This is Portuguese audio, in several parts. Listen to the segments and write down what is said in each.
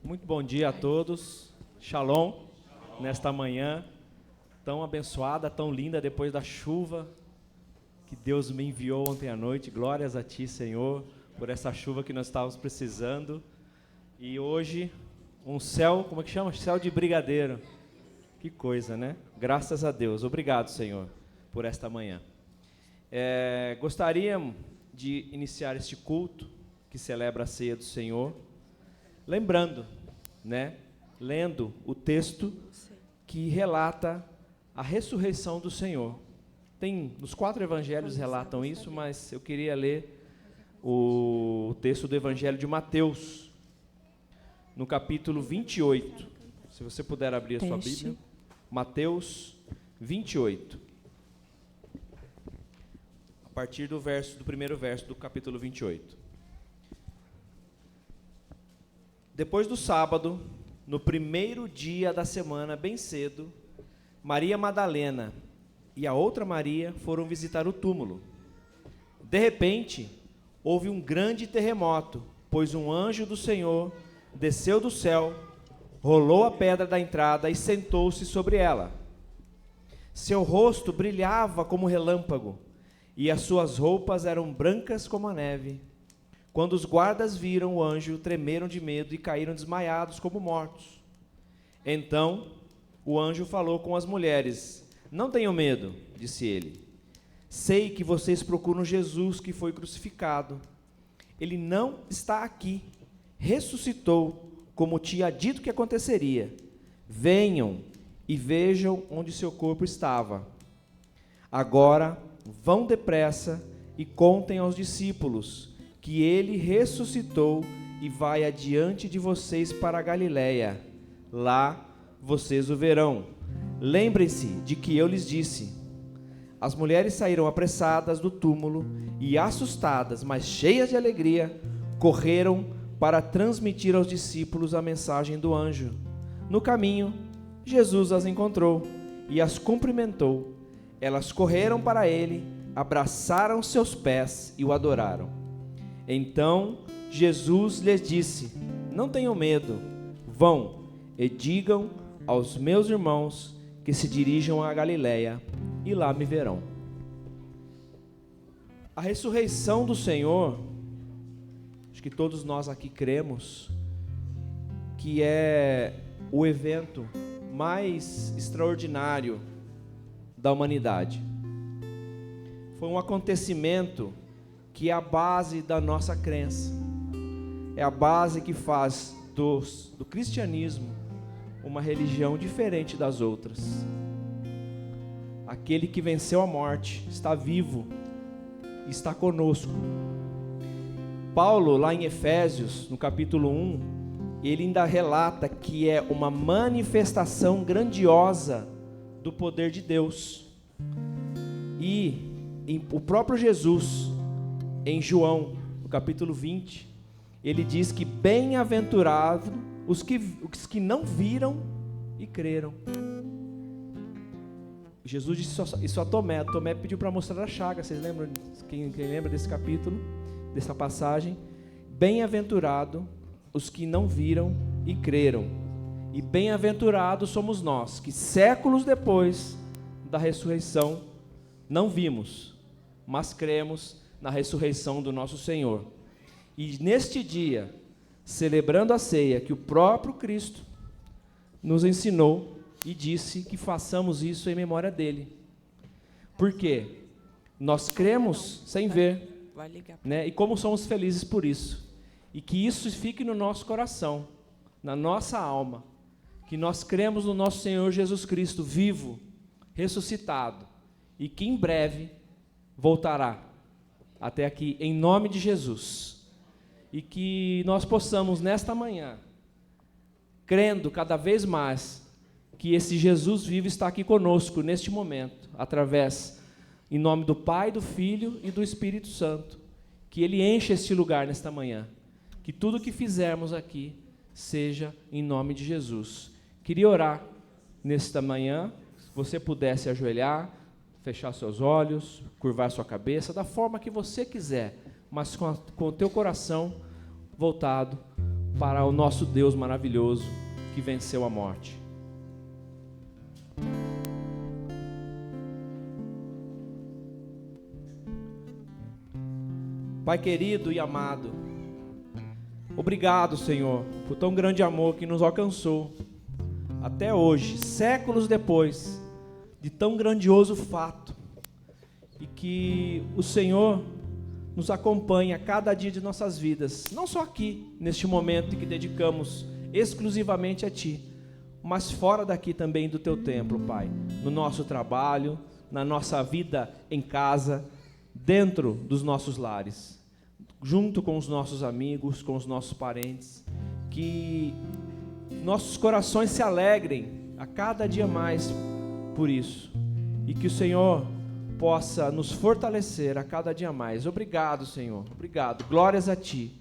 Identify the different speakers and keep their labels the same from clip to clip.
Speaker 1: Muito bom dia a todos. Shalom, nesta manhã tão abençoada, tão linda, depois da chuva que Deus me enviou ontem à noite. Glórias a Ti, Senhor, por essa chuva que nós estávamos precisando. E hoje, um céu, como é que chama? Céu de brigadeiro. Que coisa, né? Graças a Deus. Obrigado, Senhor, por esta manhã. Gostaríamos de iniciar este culto que celebra a ceia do Senhor, lembrando, lendo o texto que relata a ressurreição do Senhor. Os 4 evangelhos relatam isso, mas eu queria ler o texto do Evangelho de Mateus, no capítulo 28. Se você puder abrir a sua Bíblia. Mateus 28. A partir do primeiro verso do capítulo 28. Depois do sábado, no primeiro dia da semana, bem cedo, Maria Madalena e a outra Maria foram visitar o túmulo. De repente, houve um grande terremoto, pois um anjo do Senhor desceu do céu, rolou a pedra da entrada e sentou-se sobre ela. Seu rosto brilhava como relâmpago, e as suas roupas eram brancas como a neve. Quando os guardas viram o anjo, tremeram de medo e caíram desmaiados como mortos. Então, o anjo falou com as mulheres. Não tenham medo, disse ele. Sei que vocês procuram Jesus que foi crucificado. Ele não está aqui. Ressuscitou, como tinha dito que aconteceria. Venham e vejam onde seu corpo estava. Agora, vão depressa e contem aos discípulos que ele ressuscitou e vai adiante de vocês para a Galiléia. Lá vocês o verão. Lembrem-se de que eu lhes disse. As mulheres saíram apressadas do túmulo e, assustadas, mas cheias de alegria, correram para transmitir aos discípulos a mensagem do anjo. No caminho, Jesus as encontrou e as cumprimentou. Elas correram para ele, abraçaram seus pés e o adoraram. Então Jesus lhes disse: não tenham medo, vão e digam aos meus irmãos que se dirijam à Galiléia e lá me verão. A ressurreição do Senhor, acho que todos nós aqui cremos, que é o evento mais extraordinário da humanidade. Foi um acontecimento que é a base da nossa crença, é a base que faz do cristianismo uma religião diferente das outras. Aquele que venceu a morte está vivo, está conosco. Paulo, lá em Efésios, no capítulo 1, ele ainda relata que é uma manifestação grandiosa do poder de Deus. E o próprio Jesus, em João, no capítulo 20, ele diz que bem-aventurados os que não viram e creram. Jesus disse isso a Tomé. Tomé pediu para mostrar a chaga. Vocês lembram? Quem lembra desse capítulo, dessa passagem? Bem-aventurado os que não viram e creram. E bem-aventurados somos nós, que séculos depois da ressurreição não vimos, mas cremos na ressurreição do nosso Senhor. E neste dia, celebrando a ceia, que o próprio Cristo nos ensinou e disse que façamos isso em memória dele. Por quê? Nós cremos sem ver, e como somos felizes por isso. E que isso fique no nosso coração, na nossa alma, que nós cremos no nosso Senhor Jesus Cristo vivo, ressuscitado, e que em breve voltará até aqui, em nome de Jesus. E que nós possamos, nesta manhã, crendo cada vez mais que esse Jesus vivo está aqui conosco, neste momento, em nome do Pai, do Filho e do Espírito Santo, que Ele enche este lugar nesta manhã, que tudo que fizermos aqui seja em nome de Jesus. Queria orar nesta manhã, se você pudesse ajoelhar, fechar seus olhos, curvar sua cabeça, da forma que você quiser, mas com o teu coração voltado para o nosso Deus maravilhoso que venceu a morte. Pai querido e amado, obrigado, Senhor, por tão grande amor que nos alcançou até hoje, séculos depois de tão grandioso fato, e que o Senhor nos acompanha a cada dia de nossas vidas, não só aqui, neste momento em que dedicamos exclusivamente a Ti, mas fora daqui também do Teu templo, Pai, no nosso trabalho, na nossa vida em casa, dentro dos nossos lares, junto com os nossos amigos, com os nossos parentes, que nossos corações se alegrem a cada dia mais por isso, e que o Senhor possa nos fortalecer a cada dia mais. Obrigado, Senhor, obrigado, glórias a Ti.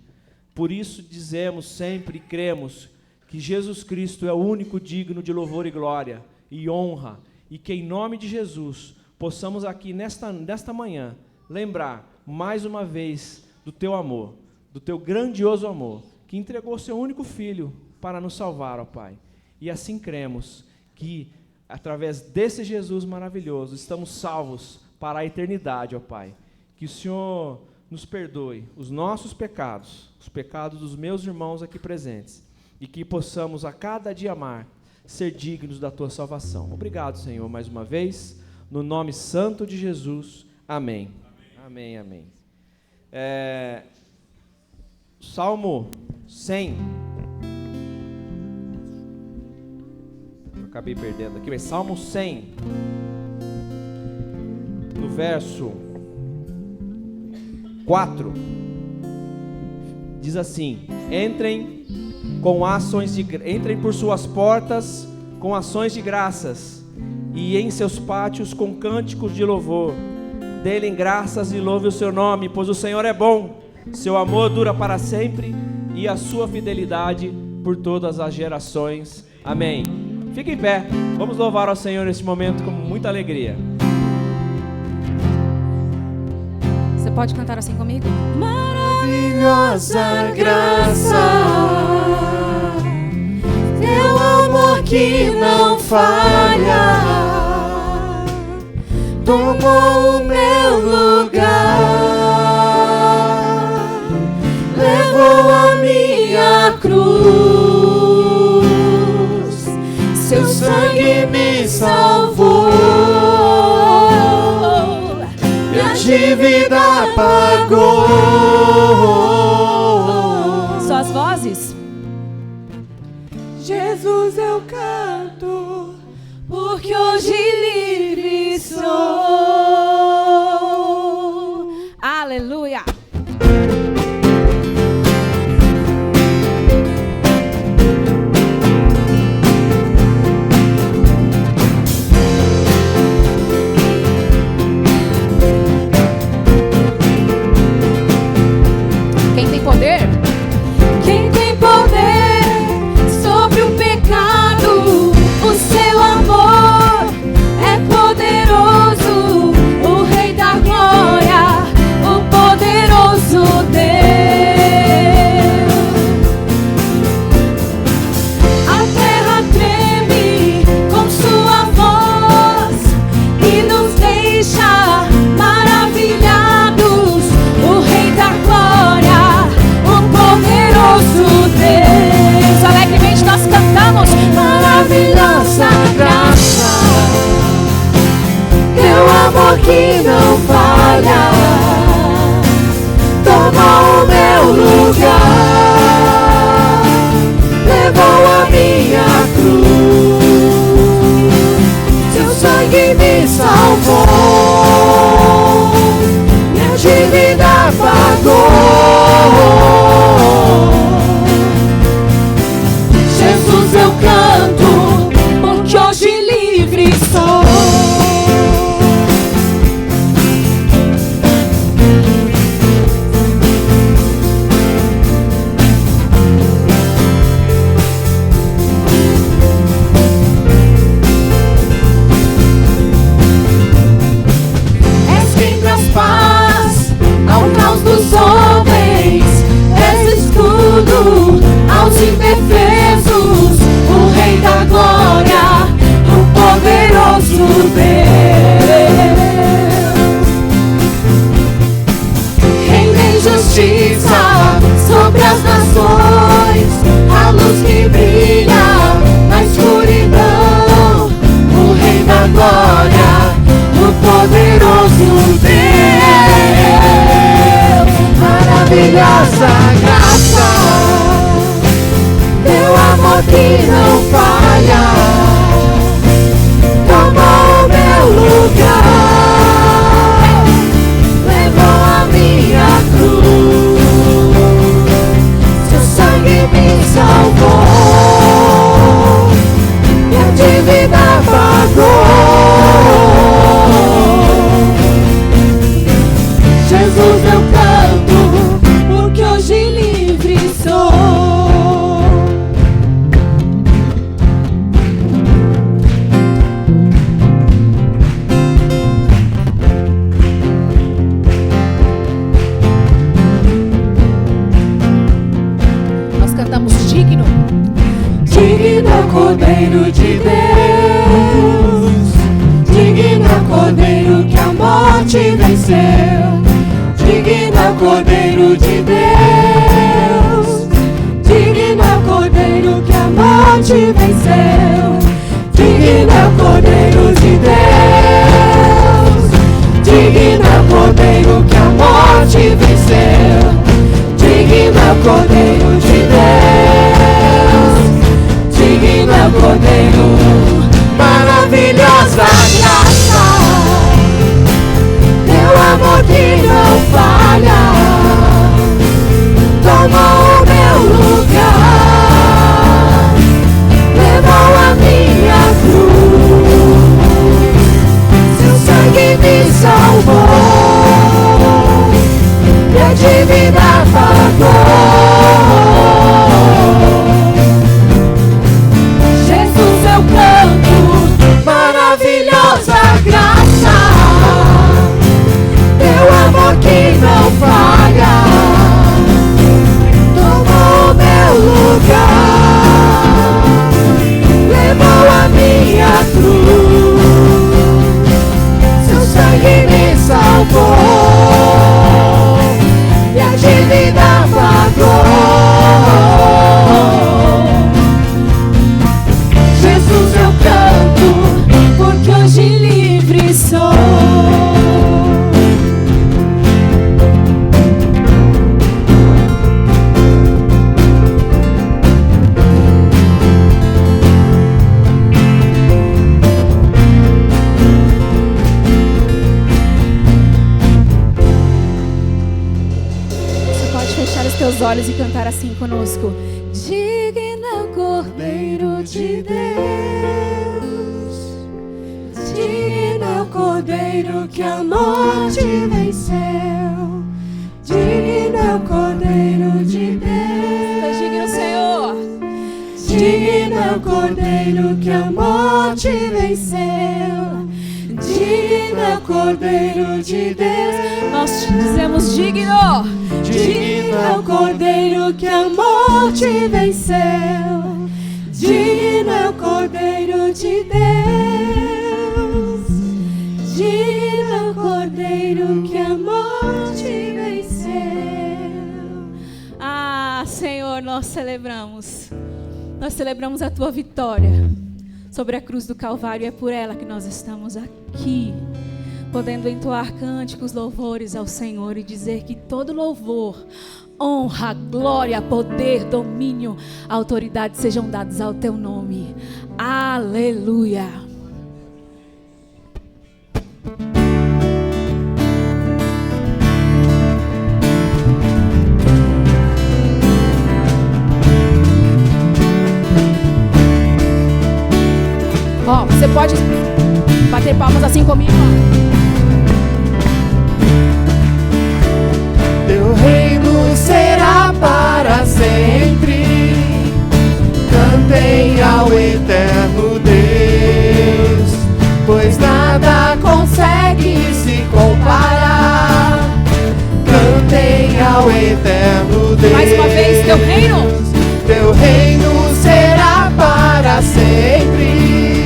Speaker 1: Por isso dizemos sempre e cremos que Jesus Cristo é o único digno de louvor e glória e honra, e que em nome de Jesus possamos aqui nesta manhã lembrar mais uma vez do Teu amor, do Teu grandioso amor, que entregou Seu único Filho para nos salvar, ó Pai. E assim cremos que através desse Jesus maravilhoso estamos salvos para a eternidade, ó Pai. Que o Senhor nos perdoe os nossos pecados, os pecados dos meus irmãos aqui presentes, e que possamos a cada dia amar, ser dignos da Tua salvação. Obrigado, Senhor, mais uma vez, no nome santo de Jesus. Amém. Amém, amém. Salmo 100. Eu acabei perdendo aqui, mas Salmo 100, no verso 4, diz assim: entrem por suas portas com ações de graças, e em seus pátios com cânticos de louvor. Dê-lhe graças e louve o seu nome, pois o Senhor é bom, seu amor dura para sempre, e a sua fidelidade por todas as gerações. Amém. Fique em pé, vamos louvar ao Senhor nesse momento com muita alegria.
Speaker 2: Você pode cantar assim comigo?
Speaker 3: Maravilhosa graça, teu amor que não falha, tomou o meu lugar, levou a minha cruz, seu sangue me salvou, minha dívida pagou.
Speaker 2: Só as vozes.
Speaker 3: Jesus eu canto, porque hoje livre sou.
Speaker 2: Aleluia. Quem tem poder?
Speaker 3: Quem tem poder sobre o pecado, o seu amor justiça sobre as nações, a luz que brilha na escuridão, o Rei da Glória, o poderoso Deus. Maravilhosa graça, teu amor que não falha, tomou o meu lugar, levou a minha cruz, seu sangue me salvou, minha dívida pagou. Jesus, eu canto, porque hoje livre sou.
Speaker 2: Nós cantamos digno.
Speaker 3: Digno é o Cordeiro de Deus, digno é o Cordeiro que a morte venceu, digno é o Cordeiro de Deus, digno é o Cordeiro que a morte venceu, digno é o Cordeiro de Deus, digno é o Cordeiro que a morte venceu, digno é o Cordeiro de Deus, digno é o Cordeiro. Maravilhosa graça, teu amor que não falha, tomou o meu lugar, levou a minha cruz, seu sangue me salvou, minha dívida pagou. Jesus, eu canto, maravilhosa graça, teu amor que não falha, tomou o meu lugar, levou a minha cruz, seu sangue me salvou, e a dívida pagou. Jesus, eu canto, porque hoje livre sou.
Speaker 2: Você pode fechar os teus olhos e cantar assim conosco.
Speaker 3: Digno é o Cordeiro de Deus, digno é o Cordeiro que a morte venceu, digno é o Cordeiro de Deus,
Speaker 2: Digno, Senhor.
Speaker 3: digno é o Cordeiro que a morte venceu, digno é o Cordeiro de Deus.
Speaker 2: Nós te dizemos digno.
Speaker 3: Digno é o Cordeiro que a morte venceu, digno é o Cordeiro de Deus, digno é o Cordeiro que a morte venceu.
Speaker 2: Ah, Senhor, nós celebramos a tua vitória sobre a cruz do Calvário. É por ela que nós estamos aqui, podendo entoar cânticos, louvores ao Senhor e dizer que todo louvor, honra, glória, poder, domínio, autoridade sejam dados ao teu nome. Aleluia. Ó, você pode bater palmas assim comigo, ó.
Speaker 3: Teu reino será para sempre, cantem ao eterno Deus, pois nada consegue se comparar. Cantem ao eterno Deus.
Speaker 2: Mais uma vez, teu reino.
Speaker 3: Teu reino será para sempre,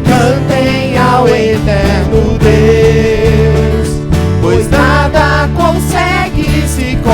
Speaker 3: cantem ao eterno Deus, pois nada consegue se comparar.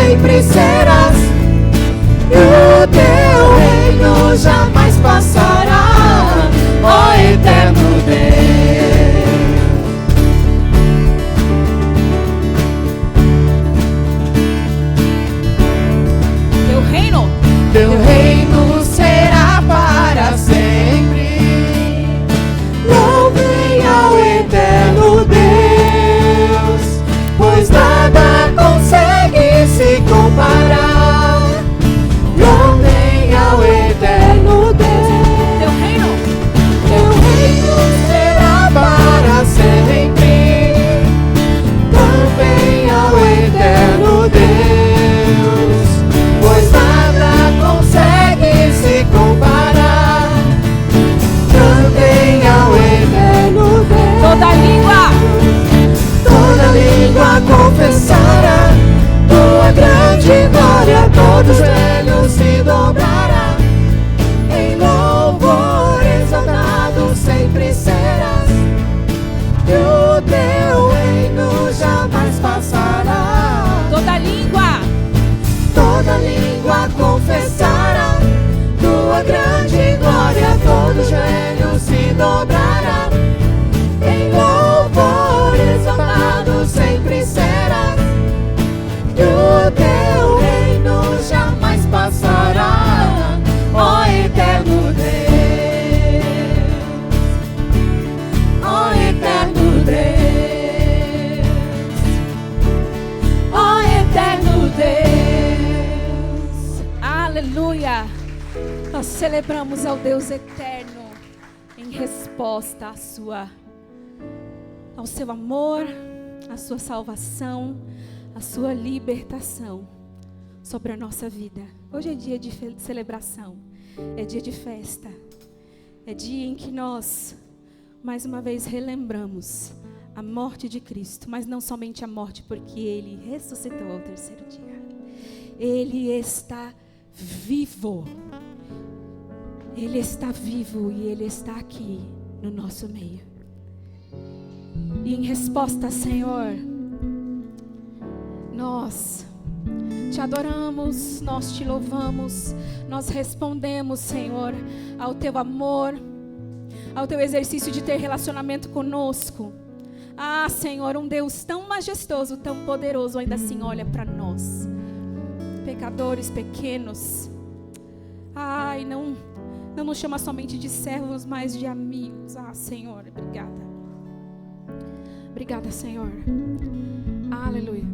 Speaker 3: sempre serás, e o teu reino jamais passará, ó eterno Deus. Teu reino será para sempre. Louvem ao eterno Deus, pois nada consegue se comparar. Louvem ao eterno Deus. Teu reino será para sempre. Louvem ao eterno Deus, pois nada consegue se comparar. Cantem ao eterno Deus. Toda língua confessará tua grande glória, todo joelho se dobrará. Em louvor exaltado sempre serás, e o teu reino jamais passará.
Speaker 2: Toda
Speaker 3: língua confessará tua grande glória, todo joelho se dobrará. Em louvor exaltado sempre serás, e o teu reino jamais passará, ó eterno Deus, ó eterno Deus, ó eterno Deus.
Speaker 2: Aleluia! Nós celebramos ao Deus eterno em resposta ao seu amor, à sua salvação, à sua libertação sobre a nossa vida. Hoje é dia de celebração, é dia de festa, é dia em que nós, mais uma vez, relembramos a morte de Cristo, mas não somente a morte, porque Ele ressuscitou ao terceiro dia. Ele está vivo. Ele está vivo e Ele está aqui no nosso meio. E em resposta, Senhor, nós te adoramos, nós te louvamos, nós respondemos, Senhor, ao teu amor, ao teu exercício de ter relacionamento conosco. Ah, Senhor, um Deus tão majestoso, tão poderoso, ainda assim olha para nós, pecadores pequenos. Ai, não nos chama somente de servos, mas de amigos. Ah, Senhor, obrigada. Obrigada, Senhor. Aleluia.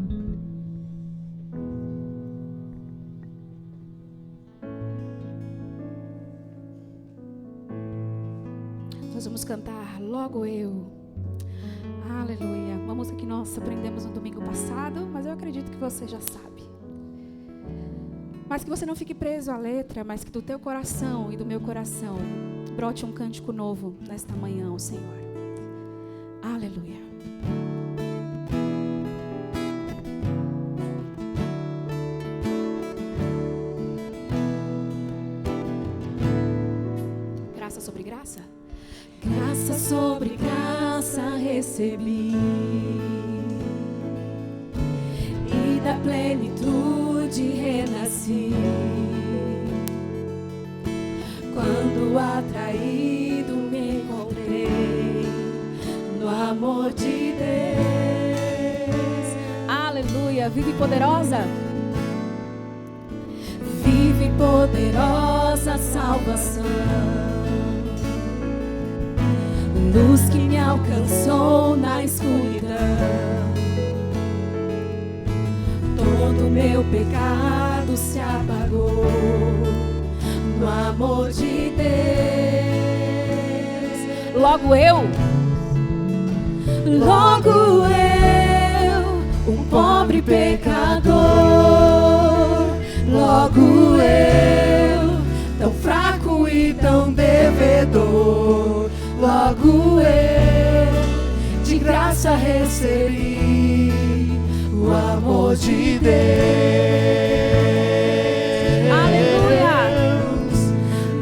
Speaker 2: Nós vamos cantar Logo Eu. Aleluia. Uma música que nós aprendemos no domingo passado, mas eu acredito que você já sabe. Mas que você não fique preso à letra, mas que do teu coração e do meu coração brote um cântico novo nesta manhã ao Senhor. Aleluia. Graça sobre graça?
Speaker 3: Graça sobre graça recebi, e da plenitude renasci. Quando atraído me encontrei no amor de Deus.
Speaker 2: Aleluia. Viva e poderosa.
Speaker 3: Viva e poderosa salvação, luz que me alcançou na escuridão. Todo meu pecado se apagou no amor de Deus.
Speaker 2: Logo eu,
Speaker 3: um pobre pecador. Logo eu, tão fraco e tão devedor. Logo eu, de graça recebi o amor de Deus.
Speaker 2: Aleluia.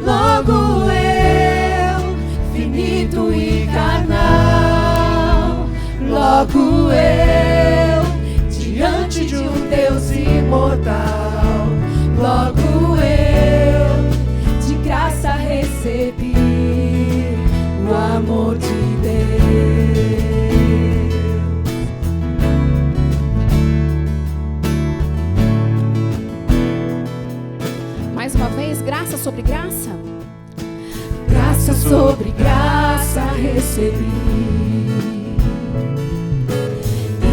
Speaker 3: Logo eu, finito e carnal. Logo eu, diante de um Deus imortal. imortal. Logo eu de graça recebi o amor de Deus.
Speaker 2: Mais uma vez, graça sobre graça.
Speaker 3: Graça sobre graça recebi,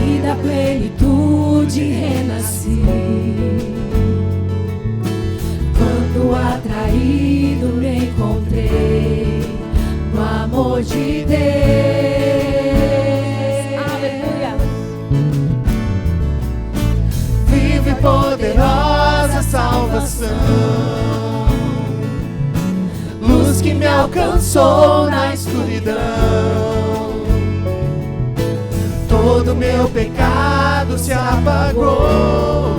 Speaker 3: e da plenitude renasci. Quando atraído me encontrei no amor de Deus.
Speaker 2: Aleluia.
Speaker 3: Vive poderosa salvação, luz que me alcançou na escuridão. Todo meu pecado se apagou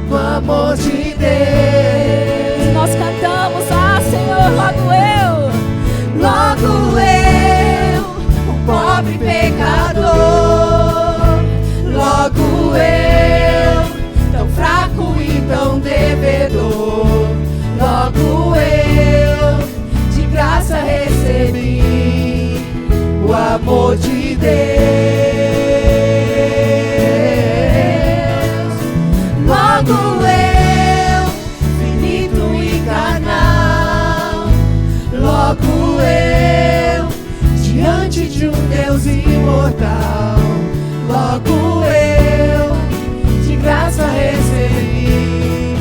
Speaker 3: no amor de Deus.
Speaker 2: Nós cantamos, Senhor,
Speaker 3: logo eu, um pobre pecador. Logo eu, tão fraco e tão devedor. Logo eu, de graça recebi o amor de Deus. Logo eu, finito e carnal. Logo eu, diante de um Deus imortal. Logo eu, de graça recebi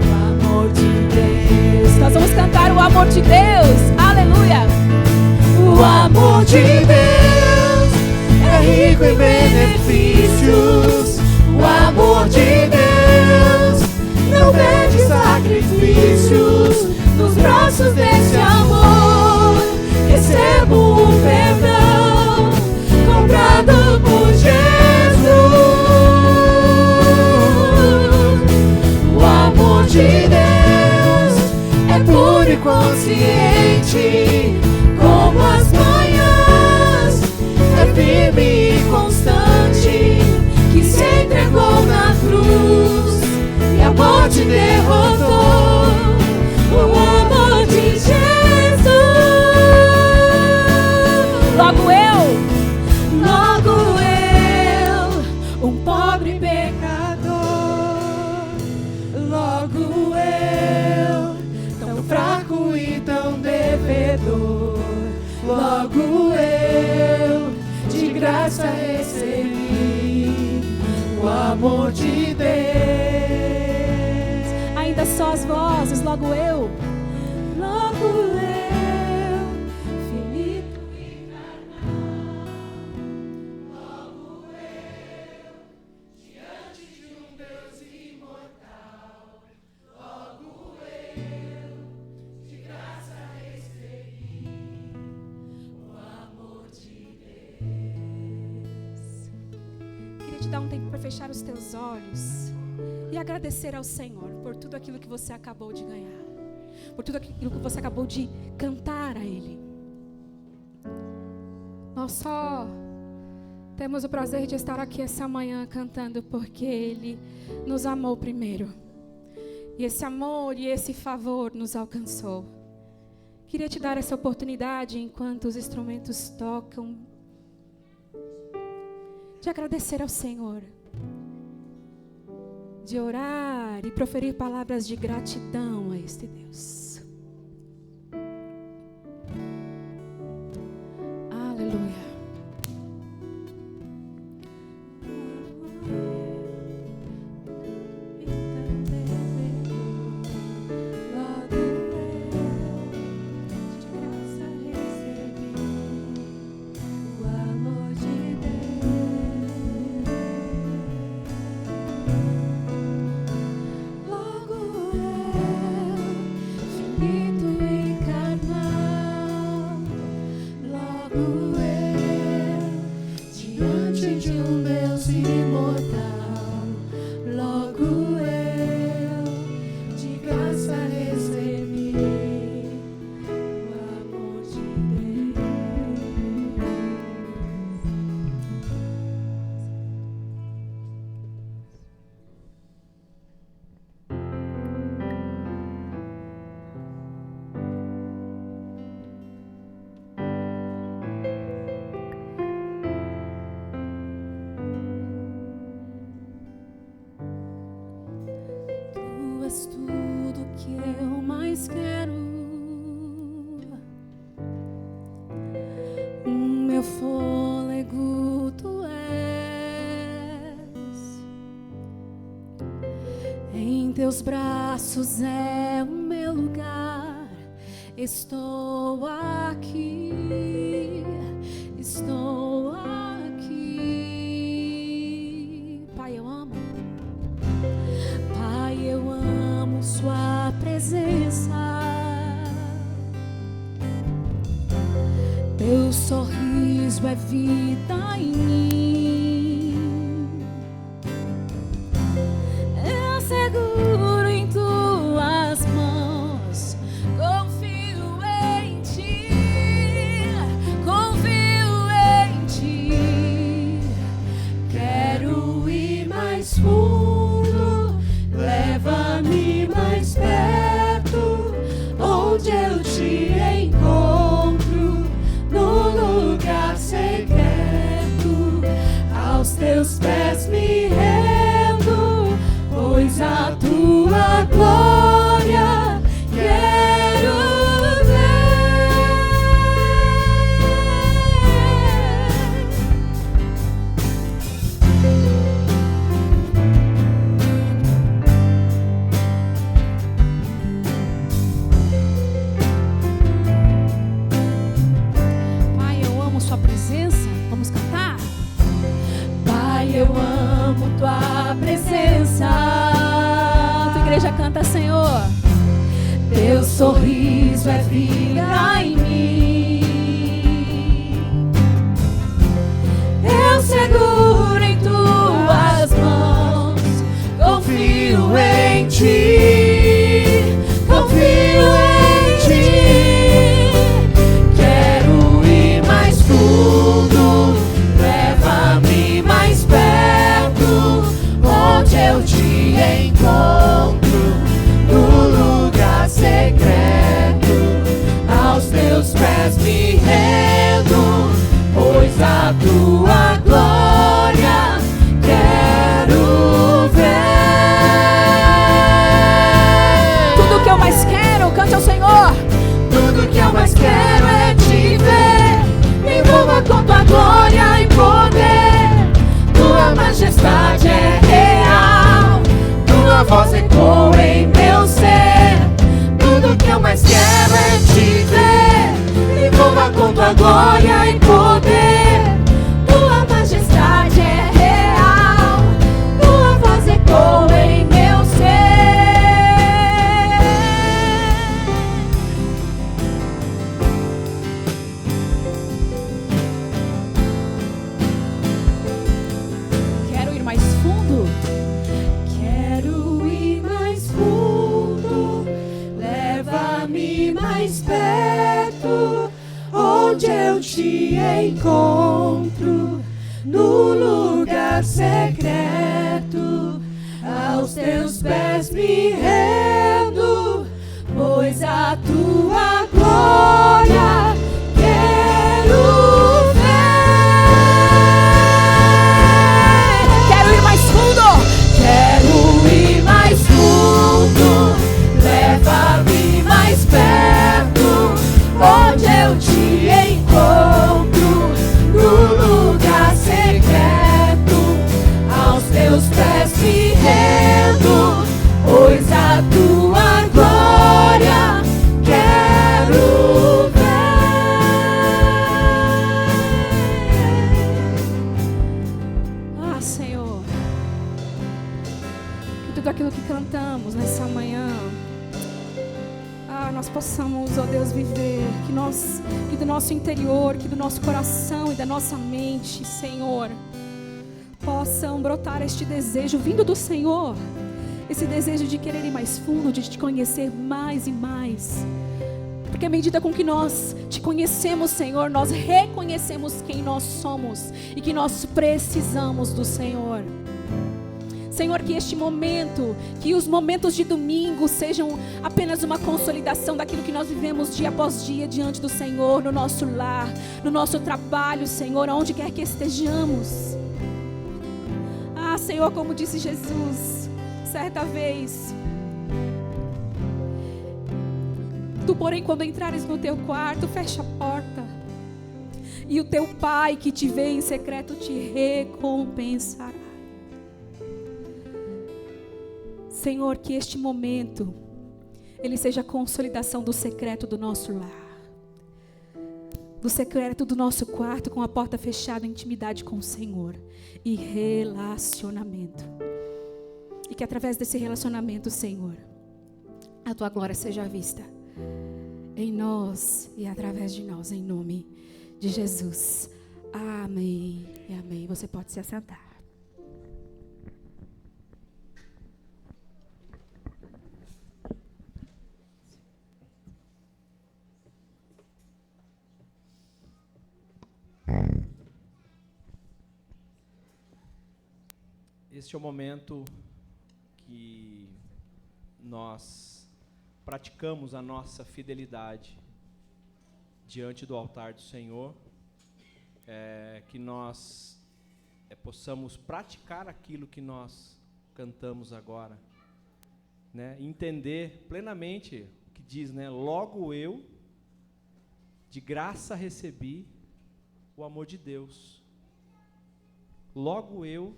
Speaker 3: o amor de Deus.
Speaker 2: nós vamos cantar o amor de Deus. Aleluia.
Speaker 3: O amor de Deus é rico em benefícios. O amor de Deus não pede sacrifícios. Nos braços desse amor recebo o perdão comprado por Jesus. O amor de Deus é puro e consciente como as manhãs, é firme e constante, que se entregou na cruz e a morte derrotou. O amor de Jesus.
Speaker 2: Logo
Speaker 3: eu, um pobre pecador. Logo eu, tão fraco e tão devedor. Logo eu, de graça recebi o amor de Deus.
Speaker 2: Ainda só as vozes, logo eu.
Speaker 3: Finito e carnal. Logo eu, diante de um Deus imortal. Logo eu, de graça recebi o amor de Deus.
Speaker 2: Queria te dar um tempo para fechar os teus olhos e agradecer ao Senhor por tudo aquilo que você acabou de ganhar, por tudo aquilo que você acabou de cantar a Ele. Nós só temos o prazer de estar aqui essa manhã cantando porque Ele nos amou primeiro. E esse amor e esse favor nos alcançou. Queria te dar essa oportunidade, enquanto os instrumentos tocam, de agradecer ao Senhor, de orar e proferir palavras de gratidão a este Deus. Aleluia. teus braços é o meu lugar. Estou aqui, estou aqui. Pai, eu amo. Pai, eu amo sua presença. Teu sorriso é vida em mim. Eu seguro em tuas mãos. Confio em ti. Confio em ti. Quero ir mais fundo. Leva-me mais perto. Onde eu te encontro. No lugar secreto, aos teus pés me rendo, pois a tua glória quero eu amo tua presença. Tua igreja canta, Senhor. Teu sorriso é vida em mim. Eu seguro em tuas mãos. Confio em ti. Confio em ti. Quero ir mais fundo. Leva-me mais perto, onde eu te encontro, no lugar secreto, aos teus pés me rendo, pois a tua glória quero ver. Tudo que eu mais quero, cante ao Senhor. Tudo que eu mais quero é te ver. Me envolva com tua glória e poder. Tua majestade é real. Tua voz ecoa em meu ser. Tudo que eu mais quero é te ver. Me envolva com tua glória e poder. Tua majestade é real. Tua voz ecoa em meu ser. Quero ir mais fundo. Quero ir mais fundo. Leva-me mais perto, onde eu te encontro, no lugar secreto, aos teus pés me rendo, pois a tua glória quero ver. Quero ir mais fundo. Quero ir mais fundo. Leva-me mais perto, onde eu te encontro, no lugar secreto, aos teus pés me rendo, pois a tua glória quero ver. Ah, Senhor, que tudo aquilo que cantamos nessa manhã, nós possamos, ó Deus, viver, que do nosso interior, que do nosso coração e da nossa mente, Senhor, possam brotar este desejo vindo do Senhor, esse desejo de querer ir mais fundo, de te conhecer mais e mais, porque à medida com que nós te conhecemos, Senhor, nós reconhecemos quem nós somos e que nós precisamos do Senhor. Senhor, que este momento, que os momentos de domingo sejam apenas uma consolidação daquilo que nós vivemos dia após dia diante do Senhor, no nosso lar, no nosso trabalho, Senhor, aonde quer que estejamos. Ah, Senhor, como disse Jesus, certa vez, tu, porém, quando entrares no teu quarto, fecha a porta, e o teu Pai que te vê em secreto te recompensará. Senhor, que este momento, ele seja a consolidação do secreto do nosso lar. Do secreto do nosso quarto, com a porta fechada, intimidade com o Senhor. E relacionamento. E que através desse relacionamento, Senhor, a Tua glória seja vista em nós e através de nós, em nome de Jesus. Amém e amém. Você pode se assentar.
Speaker 1: Este é o momento que nós praticamos a nossa fidelidade diante do altar do Senhor, que nós possamos praticar aquilo que nós cantamos agora, né? Entender plenamente o que diz, né? Logo eu, de graça recebi o amor de Deus. Logo eu,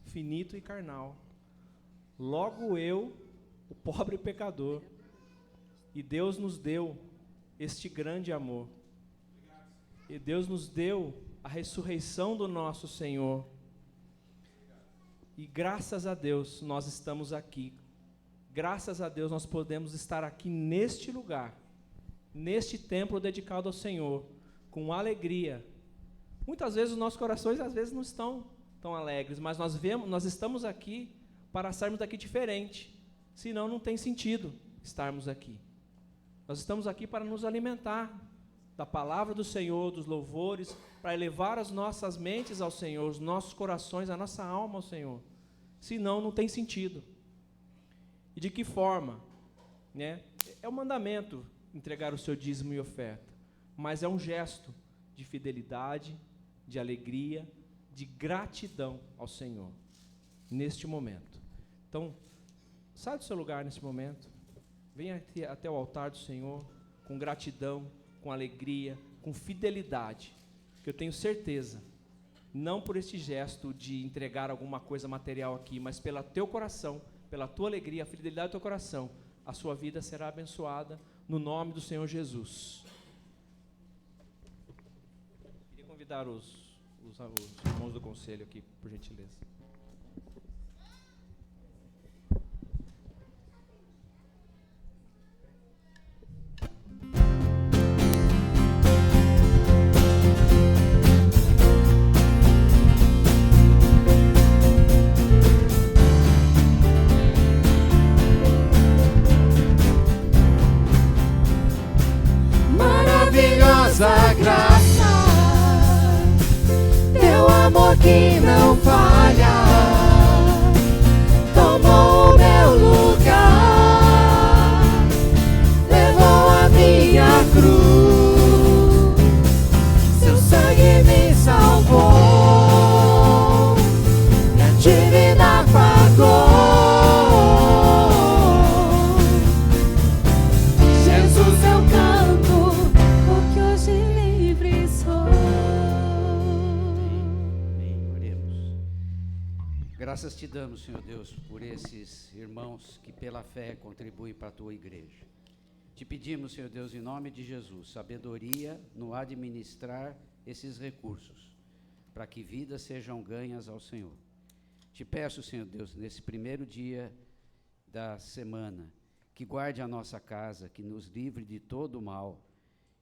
Speaker 1: finito e carnal. Logo eu, o pobre pecador. E Deus nos deu este grande amor. E Deus nos deu a ressurreição do nosso Senhor. E graças a Deus nós estamos aqui. Graças a Deus nós podemos estar aqui neste lugar, neste templo dedicado ao Senhor, com alegria. Muitas vezes os nossos corações às vezes não estão tão alegres, mas nós estamos aqui para sairmos daqui diferente, senão não tem sentido estarmos aqui. Nós estamos aqui para nos alimentar da palavra do Senhor, dos louvores, para elevar as nossas mentes ao Senhor, os nossos corações, a nossa alma ao Senhor, senão não tem sentido. E de que forma? Né? É um mandamento entregar o seu dízimo e oferta, mas é um gesto de fidelidade, de alegria, de gratidão ao Senhor, neste momento. Então, sai do seu lugar nesse momento, venha até o altar do Senhor, com gratidão, com alegria, com fidelidade, que eu tenho certeza, não por este gesto de entregar alguma coisa material aqui, mas pelo teu coração, pela tua alegria, a fidelidade do teu coração, a sua vida será abençoada, no nome do Senhor Jesus. Queria convidar os irmãos do conselho aqui, por gentileza.
Speaker 3: Maravilhosa graça, teu amor que não falha, tomou o meu lugar, levou a minha cruz, seu sangue me salvou, e a dívida pagou. Jesus, eu canto, porque hoje livre sou.
Speaker 4: Graças te damos, Senhor Deus, por esses irmãos que pela fé contribuem para a tua igreja. Te pedimos, Senhor Deus, em nome de Jesus, sabedoria no administrar esses recursos, para que vidas sejam ganhas ao Senhor. Te peço, Senhor Deus, nesse primeiro dia da semana, que guarde a nossa casa, que nos livre de todo o mal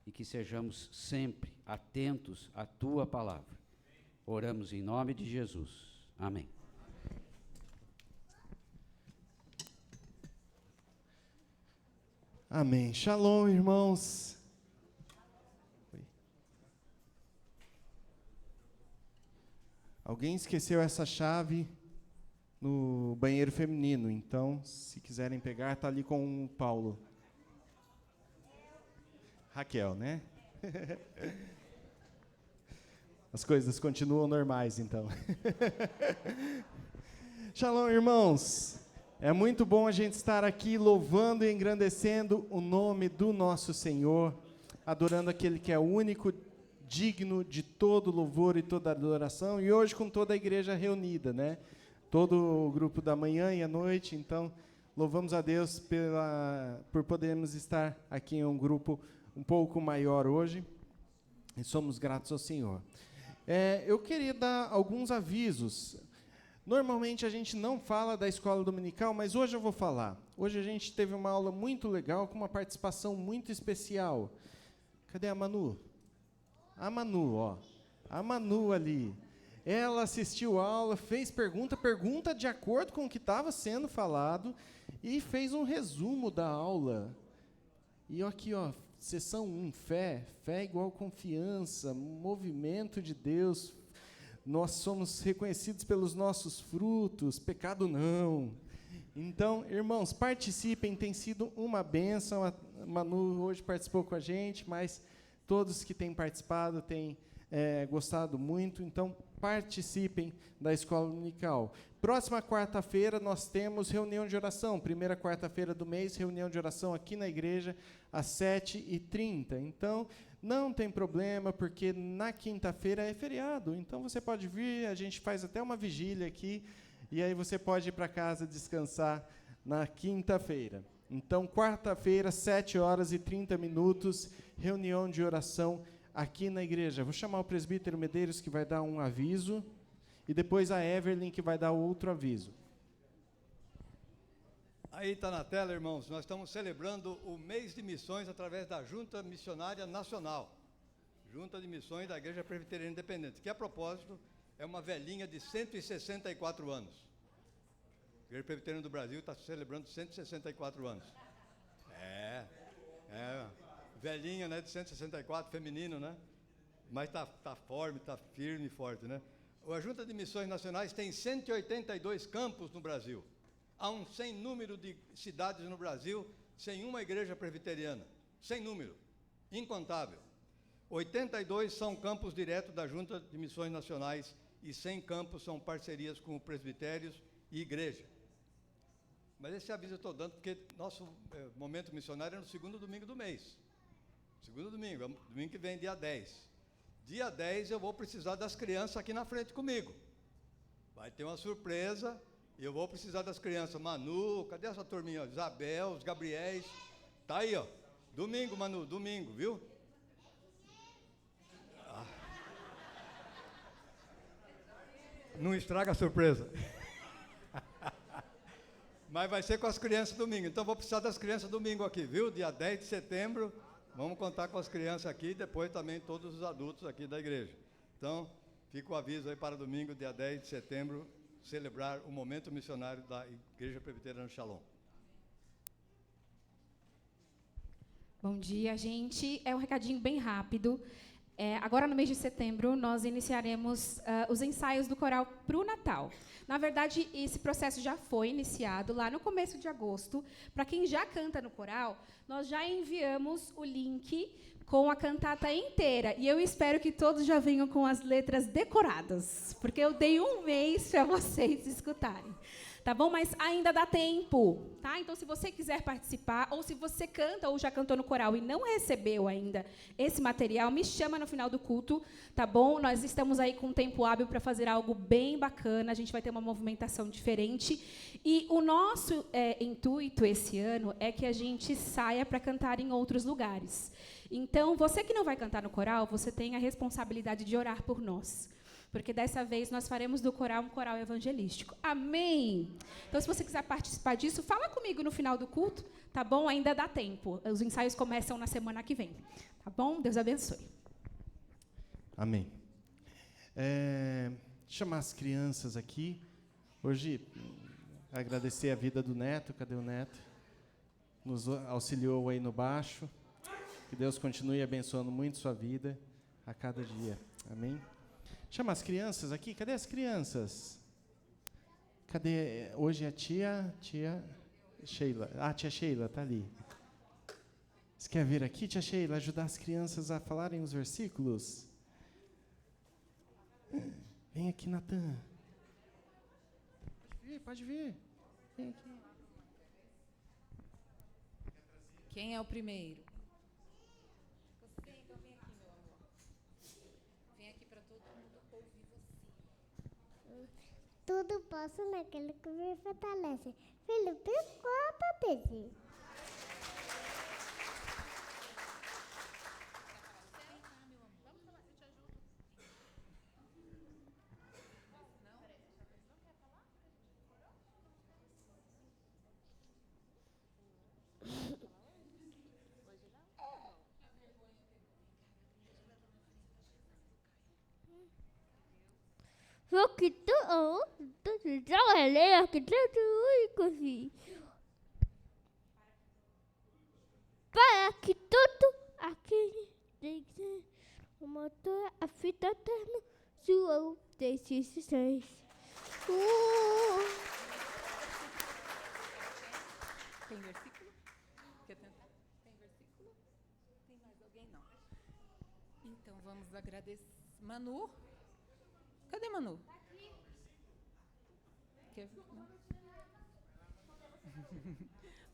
Speaker 4: e que sejamos sempre atentos à tua palavra. Oramos em nome de Jesus. Amém.
Speaker 5: Amém. Shalom, irmãos. Alguém esqueceu essa chave no banheiro feminino, então, se quiserem pegar, está ali com o Paulo. Raquel, né? As coisas continuam normais, então. Shalom, irmãos. É muito bom a gente estar aqui louvando e engrandecendo o nome do nosso Senhor, adorando aquele que é o único, digno de todo louvor e toda adoração, e hoje com toda a igreja reunida, né? Todo o grupo da manhã e à noite, então louvamos a Deus por podermos estar aqui em um grupo um pouco maior hoje, e somos gratos ao Senhor. Eu queria dar alguns avisos. Normalmente a gente não fala da escola dominical, mas hoje eu vou falar. Hoje a gente teve uma aula muito legal, com uma participação muito especial. Cadê a Manu? A Manu, ó. A Manu ali. Ela assistiu a aula, fez pergunta de acordo com o que estava sendo falado, e fez um resumo da aula. E aqui, ó, sessão 1, fé igual confiança, movimento de Deus. Nós somos reconhecidos pelos nossos frutos, pecado não. Então, irmãos, participem, tem sido uma bênção. A Manu hoje participou com a gente, mas todos que têm participado têm gostado muito. Então, participem da Escola Dominical. Próxima quarta-feira nós temos reunião de oração. Primeira quarta-feira do mês, reunião de oração aqui na igreja, às 7h30. Então, não tem problema, porque na quinta-feira é feriado. Então, você pode vir, a gente faz até uma vigília aqui, e aí você pode ir para casa descansar na quinta-feira. Então, quarta-feira, 7h30, reunião de oração aqui na igreja. Vou chamar o presbítero Medeiros, que vai dar um aviso, e depois a Evelyn, que vai dar outro aviso.
Speaker 6: Aí está na tela, irmãos, nós estamos celebrando o mês de missões através da Junta Missionária Nacional, Junta de Missões da Igreja Presbiteriana Independente, que, a propósito, é uma velhinha de 164 anos. A Igreja Presbiteriana do Brasil está celebrando 164 anos. Velhinha, né, de 164, feminino, né? Mas está forte, está firme e forte, né? A Junta de Missões Nacionais tem 182 campos no Brasil. Há um sem número de cidades no Brasil sem uma igreja presbiteriana. Sem número. Incontável. 82 são campos diretos da Junta de Missões Nacionais e 100 campos são parcerias com presbitérios e igreja. Mas esse aviso eu estou dando porque nosso momento missionário é no segundo domingo do mês. Segundo domingo, domingo que vem, dia 10. Dia 10 eu vou precisar das crianças aqui na frente comigo. Vai ter uma surpresa, e eu vou precisar das crianças. Manu, cadê essa turminha? Isabel, os Gabriéis. Tá aí, ó. Domingo, Manu, domingo, viu? Não estraga a surpresa. Mas vai ser com as crianças domingo. Então vou precisar das crianças domingo aqui, viu? Dia 10 de setembro. Vamos contar com as crianças aqui e depois também todos os adultos aqui da igreja. Então, fica o aviso aí para domingo, dia 10 de setembro, celebrar o momento missionário da Igreja Presbiteriana Shalom.
Speaker 2: Bom dia, gente. É um recadinho bem rápido. Agora, no mês de setembro, nós iniciaremos os ensaios do coral para o Natal. Na verdade, esse processo já foi iniciado lá no começo de agosto. Para quem já canta no coral, nós já enviamos o link com a cantata inteira. E eu espero que todos já venham com as letras decoradas, porque eu dei um mês para vocês escutarem. Tá bom? Mas ainda dá tempo, tá? Então, se você quiser participar, ou se você canta ou já cantou no coral e não recebeu ainda esse material, me chama no final do culto, tá bom? Nós estamos aí com um tempo hábil para fazer algo bem bacana, a gente vai ter uma movimentação diferente. E o nosso intuito esse ano é que a gente saia para cantar em outros lugares. Então, você que não vai cantar no coral, você tem a responsabilidade de orar por nós. Porque dessa vez nós faremos do coral um coral evangelístico. Amém? Então, se você quiser participar disso, fala comigo no final do culto, tá bom? Ainda dá tempo. Os ensaios começam na semana que vem. Tá bom? Deus abençoe.
Speaker 5: Amém. Chamar as crianças aqui. Hoje, agradecer a vida do Neto. Cadê o Neto? Nos auxiliou aí no baixo. Que Deus continue abençoando muito sua vida a cada dia. Amém? Chama as crianças aqui. Cadê as crianças? Cadê? Hoje a tia Sheila. Tia Sheila está ali. Você quer vir aqui, tia Sheila, ajudar as crianças a falarem os versículos? Vem aqui, Natan. Pode vir. Vem aqui.
Speaker 7: Quem é o primeiro?
Speaker 8: Tudo posso naquele que me fortalece. Filipenses 4:13.
Speaker 9: Para que tudo aquele o motor, a fita eterna, sua decisões.
Speaker 7: Tem versículo? Quer tentar? Tem versículo? Tem mais alguém? Não. Então vamos agradecer. Manu? Cadê Manu? Quer...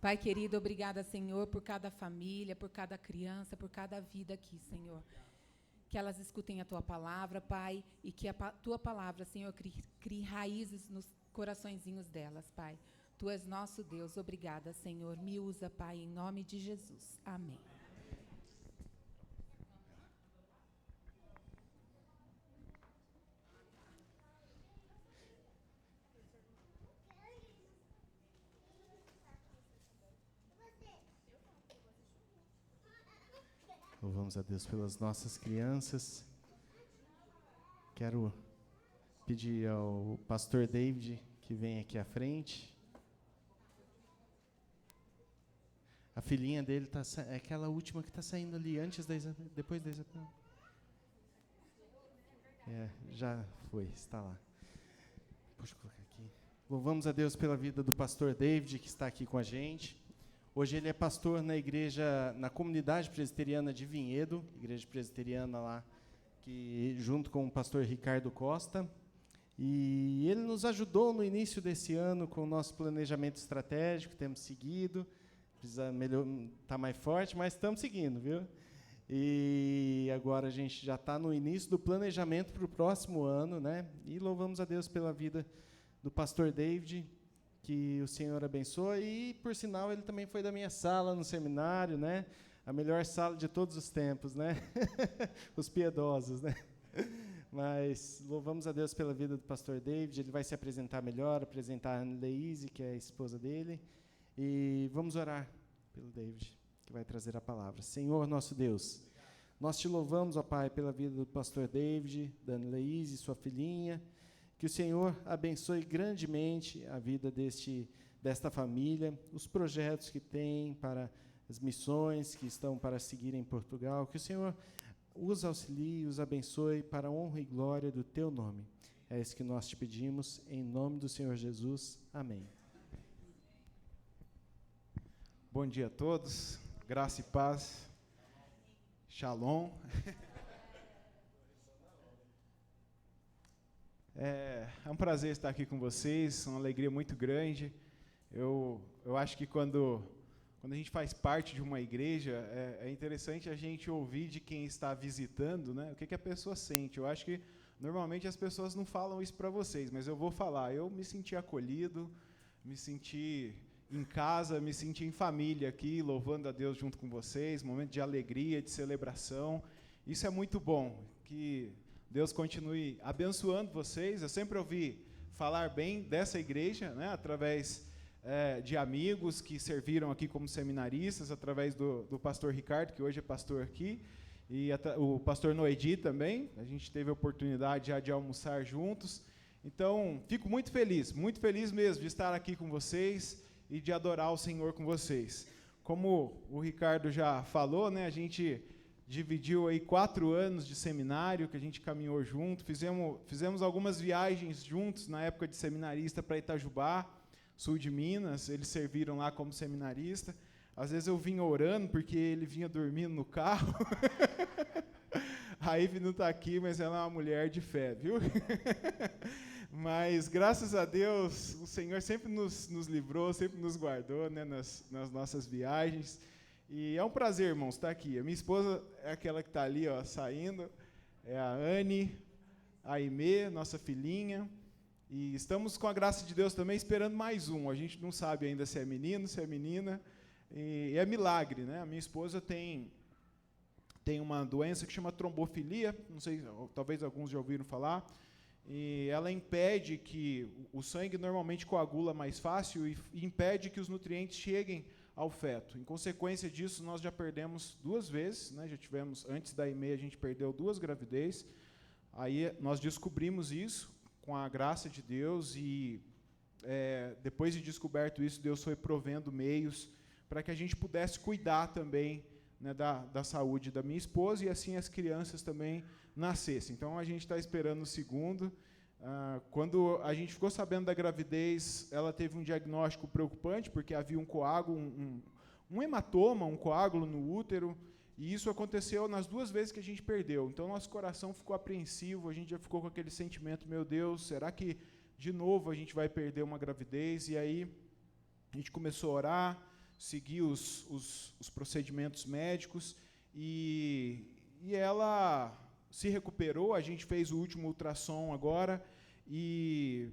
Speaker 7: Pai querido, obrigada, Senhor, por cada família, por cada criança, por cada vida aqui, Senhor. Que elas escutem a Tua palavra, Pai, e que a Tua palavra, Senhor, crie raízes nos coraçõezinhos delas, Pai. Tu és nosso Deus, obrigada, Senhor. Me usa, Pai, em nome de Jesus. Amém.
Speaker 5: Louvamos a Deus pelas nossas crianças. Quero pedir ao pastor David que venha aqui à frente. A filhinha dele é aquela última que está saindo ali antes da Isabel, depois da Isabel. Já foi, está lá. Deixa eu colocar aqui. Louvamos a Deus pela vida do pastor David que está aqui com a gente. Hoje ele é pastor na igreja, na comunidade presbiteriana de Vinhedo, igreja presbiteriana lá, que junto com o pastor Ricardo Costa. E ele nos ajudou no início desse ano com o nosso planejamento estratégico, temos seguido, precisa estar mais forte, mas estamos seguindo, viu? E agora a gente já está no início do planejamento para o próximo ano, né? E louvamos a Deus pela vida do pastor David, que o Senhor abençoe, e, por sinal, ele também foi da minha sala no seminário, né? A melhor sala de todos os tempos, né? Os piedosos, né? Mas louvamos a Deus pela vida do pastor David, ele vai se apresentar melhor, apresentar a Anne-Leise, que é a esposa dele, e vamos orar pelo David, que vai trazer a palavra. Senhor, nosso Deus, nós te louvamos, ó Pai, pela vida do pastor David, da Anne-Leise, sua filhinha. Que o Senhor abençoe grandemente a vida desta família, os projetos que tem para as missões que estão para seguir em Portugal. Que o Senhor os auxilie, os abençoe para a honra e glória do Teu nome. É isso que nós te pedimos, em nome do Senhor Jesus. Amém.
Speaker 10: Bom dia a todos, graça e paz, shalom. É um prazer estar aqui com vocês, uma alegria muito grande. Eu acho que quando a gente faz parte de uma igreja, é interessante a gente ouvir de quem está visitando, né, o que a pessoa sente. Eu acho que, normalmente, as pessoas não falam isso para vocês, mas eu vou falar. Eu me senti acolhido, me senti em casa, me senti em família aqui, louvando a Deus junto com vocês, momento de alegria, de celebração. Isso é muito bom, que Deus continue abençoando vocês. Eu sempre ouvi falar bem dessa igreja, né, através de amigos que serviram aqui como seminaristas, através do pastor Ricardo, que hoje é pastor aqui, e o pastor Noedi também. A gente teve a oportunidade já de almoçar juntos. Então, fico muito feliz mesmo de estar aqui com vocês e de adorar o Senhor com vocês. Como o Ricardo já falou, né, a gente dividiu aí 4 anos de seminário, que a gente caminhou junto, fizemos algumas viagens juntos na época de seminarista para Itajubá, sul de Minas. Eles serviram lá como seminarista. Às vezes eu vinha orando, porque ele vinha dormindo no carro. A Ivy não está aqui, mas ela é uma mulher de fé, viu? Mas, graças a Deus, o Senhor sempre nos livrou, sempre nos guardou, né, nas nossas viagens. E é um prazer, irmãos, estar aqui. A minha esposa é aquela que está ali, ó, saindo, é a Anne, a Aimee, nossa filhinha, E estamos, com a graça de Deus, também esperando mais um. A gente não sabe ainda se é menino, se é menina. E é milagre, né? A minha esposa tem uma doença que chama trombofilia, não sei, talvez alguns já ouviram falar, e ela impede que o sangue normalmente coagula mais fácil e impede que os nutrientes cheguem ao feto. Em consequência disso, nós já perdemos 2 vezes, né? Já tivemos, antes da EMEI, a gente perdeu 2 gravidez. Aí nós descobrimos isso com a graça de Deus e depois de descoberto isso, Deus foi provendo meios para que a gente pudesse cuidar também, né, da saúde da minha esposa e assim as crianças também nascessem. Então a gente está esperando o segundo. Quando a gente ficou sabendo da gravidez, ela teve um diagnóstico preocupante, porque havia um coágulo, um hematoma, um coágulo no útero, e isso aconteceu nas 2 vezes que a gente perdeu. Então nosso coração ficou apreensivo, a gente já ficou com aquele sentimento, meu Deus, será que de novo a gente vai perder uma gravidez? E aí a gente começou a orar, seguir os procedimentos médicos, e ela se recuperou. A gente fez o último ultrassom agora, e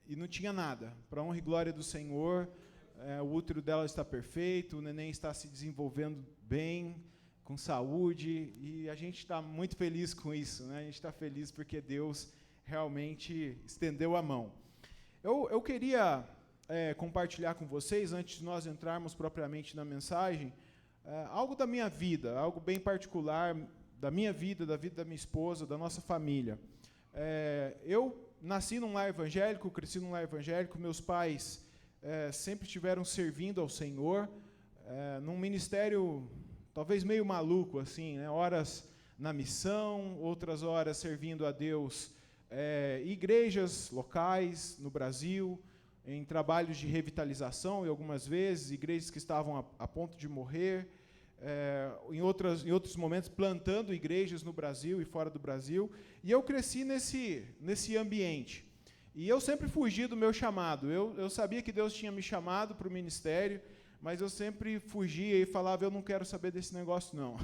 Speaker 10: não tinha nada. Para honra e glória do Senhor, o útero dela está perfeito, o neném está se desenvolvendo bem, com saúde, e a gente está muito feliz com isso, né? A gente está feliz porque Deus realmente estendeu a mão. Eu queria compartilhar com vocês, antes de nós entrarmos propriamente na mensagem, algo da minha vida, algo bem particular da minha vida, da vida da minha esposa, da nossa família. Eu nasci num lar evangélico, cresci num lar evangélico, meus pais sempre estiveram servindo ao Senhor, num ministério talvez meio maluco, assim, né? Horas na missão, outras horas servindo a Deus, igrejas locais no Brasil, em trabalhos de revitalização, e algumas vezes igrejas que estavam a ponto de morrer, em outros momentos plantando igrejas no Brasil e fora do Brasil, e eu cresci nesse ambiente. E eu sempre fugi do meu chamado. Eu sabia que Deus tinha me chamado para o ministério, mas eu sempre fugia e falava, eu não quero saber desse negócio, não.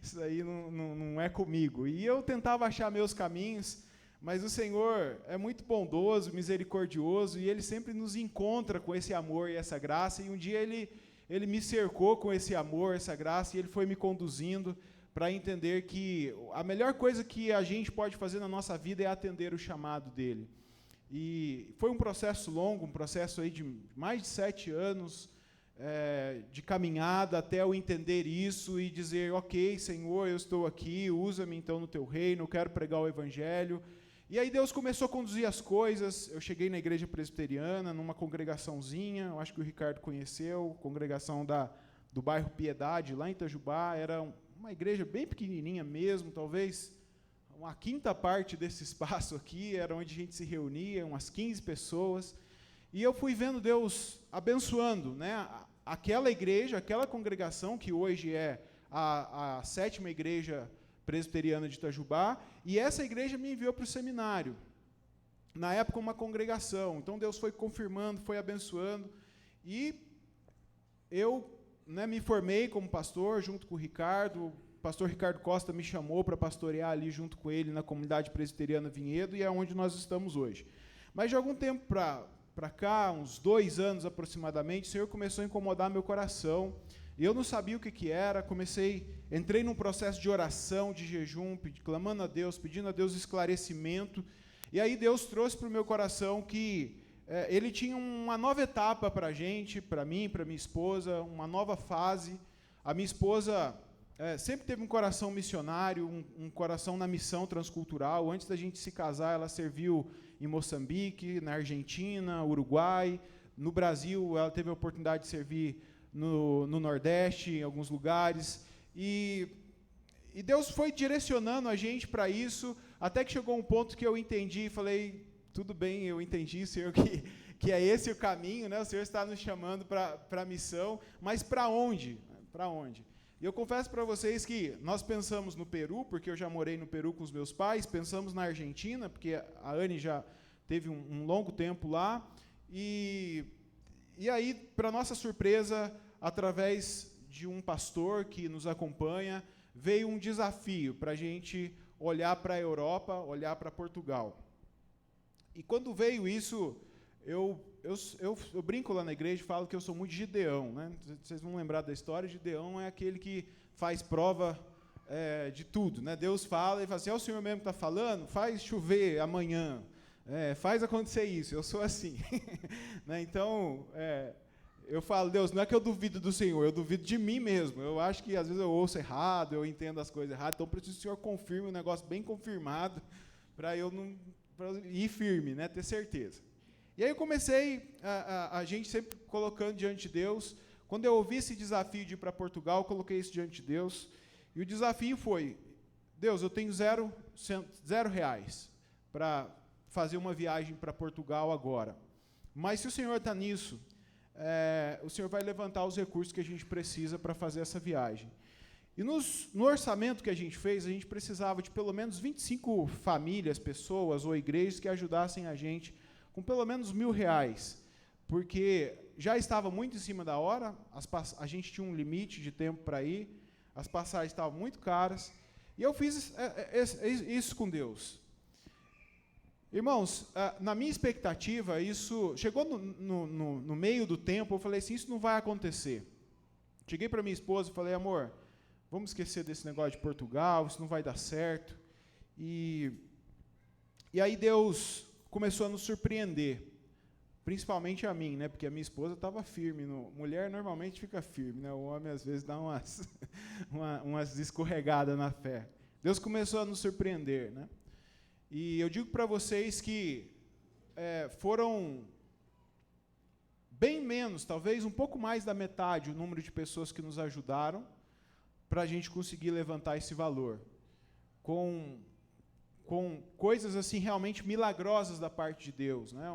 Speaker 10: Isso aí não é comigo. E eu tentava achar meus caminhos, mas o Senhor é muito bondoso, misericordioso, e Ele sempre nos encontra com esse amor e essa graça, e um dia Ele me cercou com esse amor, essa graça, e Ele foi me conduzindo para entender que a melhor coisa que a gente pode fazer na nossa vida é atender o chamado dEle. E foi um processo longo, um processo aí de mais de 7 anos, de caminhada até eu entender isso e dizer, ok, Senhor, eu estou aqui, usa-me então no Teu reino, eu quero pregar o Evangelho. E aí Deus começou a conduzir as coisas. Eu cheguei na igreja presbiteriana, numa congregaçãozinha, eu acho que o Ricardo conheceu, congregação do bairro Piedade, lá em Itajubá. Era uma igreja bem pequenininha mesmo, talvez uma quinta parte desse espaço aqui, era onde a gente se reunia, umas 15 pessoas. E eu fui vendo Deus abençoando, né, aquela igreja, aquela congregação, que hoje é a 7ª igreja presbiteriana de Itajubá, e essa igreja me enviou para o seminário, na época uma congregação. Então Deus foi confirmando, foi abençoando, e eu, né, me formei como pastor junto com o Ricardo. O pastor Ricardo Costa me chamou para pastorear ali junto com ele na comunidade presbiteriana Vinhedo, e é onde nós estamos hoje. Mas de algum tempo para cá, uns 2 anos aproximadamente, o Senhor começou a incomodar meu coração, e eu não sabia o que era. Entrei num processo de oração, de jejum, clamando a Deus, pedindo a Deus esclarecimento, e aí Deus trouxe para o meu coração que Ele tinha uma nova etapa para a gente, para mim, para minha esposa, uma nova fase. A minha esposa sempre teve um coração missionário, um coração na missão transcultural. Antes da gente se casar, ela serviu em Moçambique, na Argentina, Uruguai. No Brasil, ela teve a oportunidade de servir no Nordeste, em alguns lugares, e Deus foi direcionando a gente para isso, até que chegou um ponto que eu entendi e falei, tudo bem, eu entendi, Senhor, que é esse o caminho, né? O Senhor está nos chamando para a missão, mas para onde? Para onde? E eu confesso para vocês que nós pensamos no Peru, porque eu já morei no Peru com os meus pais, pensamos na Argentina, porque a Anne já teve um longo tempo lá, e aí, para nossa surpresa, através de um pastor que nos acompanha, veio um desafio para a gente olhar para a Europa, olhar para Portugal. E quando veio isso, eu brinco lá na igreja e falo que eu sou muito Gideão, né? Vocês vão lembrar da história. Gideão é aquele que faz prova de tudo, né? Deus fala e fala assim: é o Senhor mesmo que está falando? Faz chover amanhã, faz acontecer isso. Eu sou assim. Né? Então, eu falo: Deus, não é que eu duvido do Senhor, eu duvido de mim mesmo. Eu acho que às vezes eu ouço errado, eu entendo as coisas erradas, então preciso que o Senhor confirme um negócio bem confirmado para eu não ir firme, né? Ter certeza. E aí eu comecei, a gente sempre colocando diante de Deus. Quando eu ouvi esse desafio de ir para Portugal, eu coloquei isso diante de Deus. E o desafio foi: Deus, eu tenho zero reais para fazer uma viagem para Portugal agora. Mas se o Senhor está nisso, o Senhor vai levantar os recursos que a gente precisa para fazer essa viagem. E no orçamento que a gente fez, a gente precisava de pelo menos 25 famílias, pessoas ou igrejas que ajudassem a gente com pelo menos R$1.000, porque já estava muito em cima da hora, a gente tinha um limite de tempo para ir, as passagens estavam muito caras, e eu fiz isso com Deus. Irmãos, na minha expectativa, isso chegou no meio do tempo, eu falei assim: isso não vai acontecer. Cheguei para minha esposa e falei: amor, vamos esquecer desse negócio de Portugal, isso não vai dar certo. E aí Deus começou a nos surpreender, principalmente a mim, né? Porque a minha esposa estava firme. Mulher normalmente fica firme, né? O homem às vezes dá umas escorregadas na fé. Deus começou a nos surpreender, né? E eu digo para vocês que foram bem menos, talvez um pouco mais da metade, o número de pessoas que nos ajudaram para a gente conseguir levantar esse valor, com coisas assim realmente milagrosas da parte de Deus, né?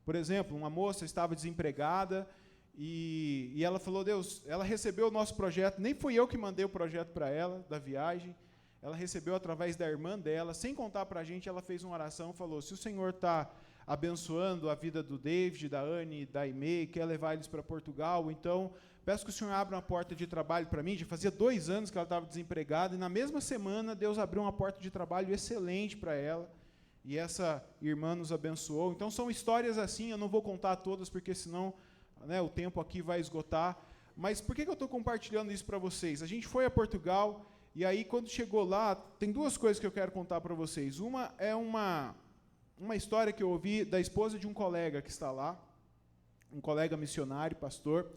Speaker 10: Por exemplo, uma moça estava desempregada e ela falou: Deus, ela recebeu o nosso projeto, nem fui eu que mandei o projeto para ela, da viagem, ela recebeu através da irmã dela, sem contar para a gente. Ela fez uma oração, falou: se o Senhor está abençoando a vida do David, da Anne, da Imei, quer levar eles para Portugal, então peço que o Senhor abra uma porta de trabalho para mim. Já fazia 2 anos que ela estava desempregada, e na mesma semana Deus abriu uma porta de trabalho excelente para ela, e essa irmã nos abençoou. Então são histórias assim, eu não vou contar todas, porque senão, né, o tempo aqui vai esgotar. Mas por que eu estou compartilhando isso para vocês? A gente foi a Portugal, e aí quando chegou lá, tem 2 coisas que eu quero contar para vocês. Uma é uma história que eu ouvi da esposa de um colega que está lá, um colega missionário, pastor.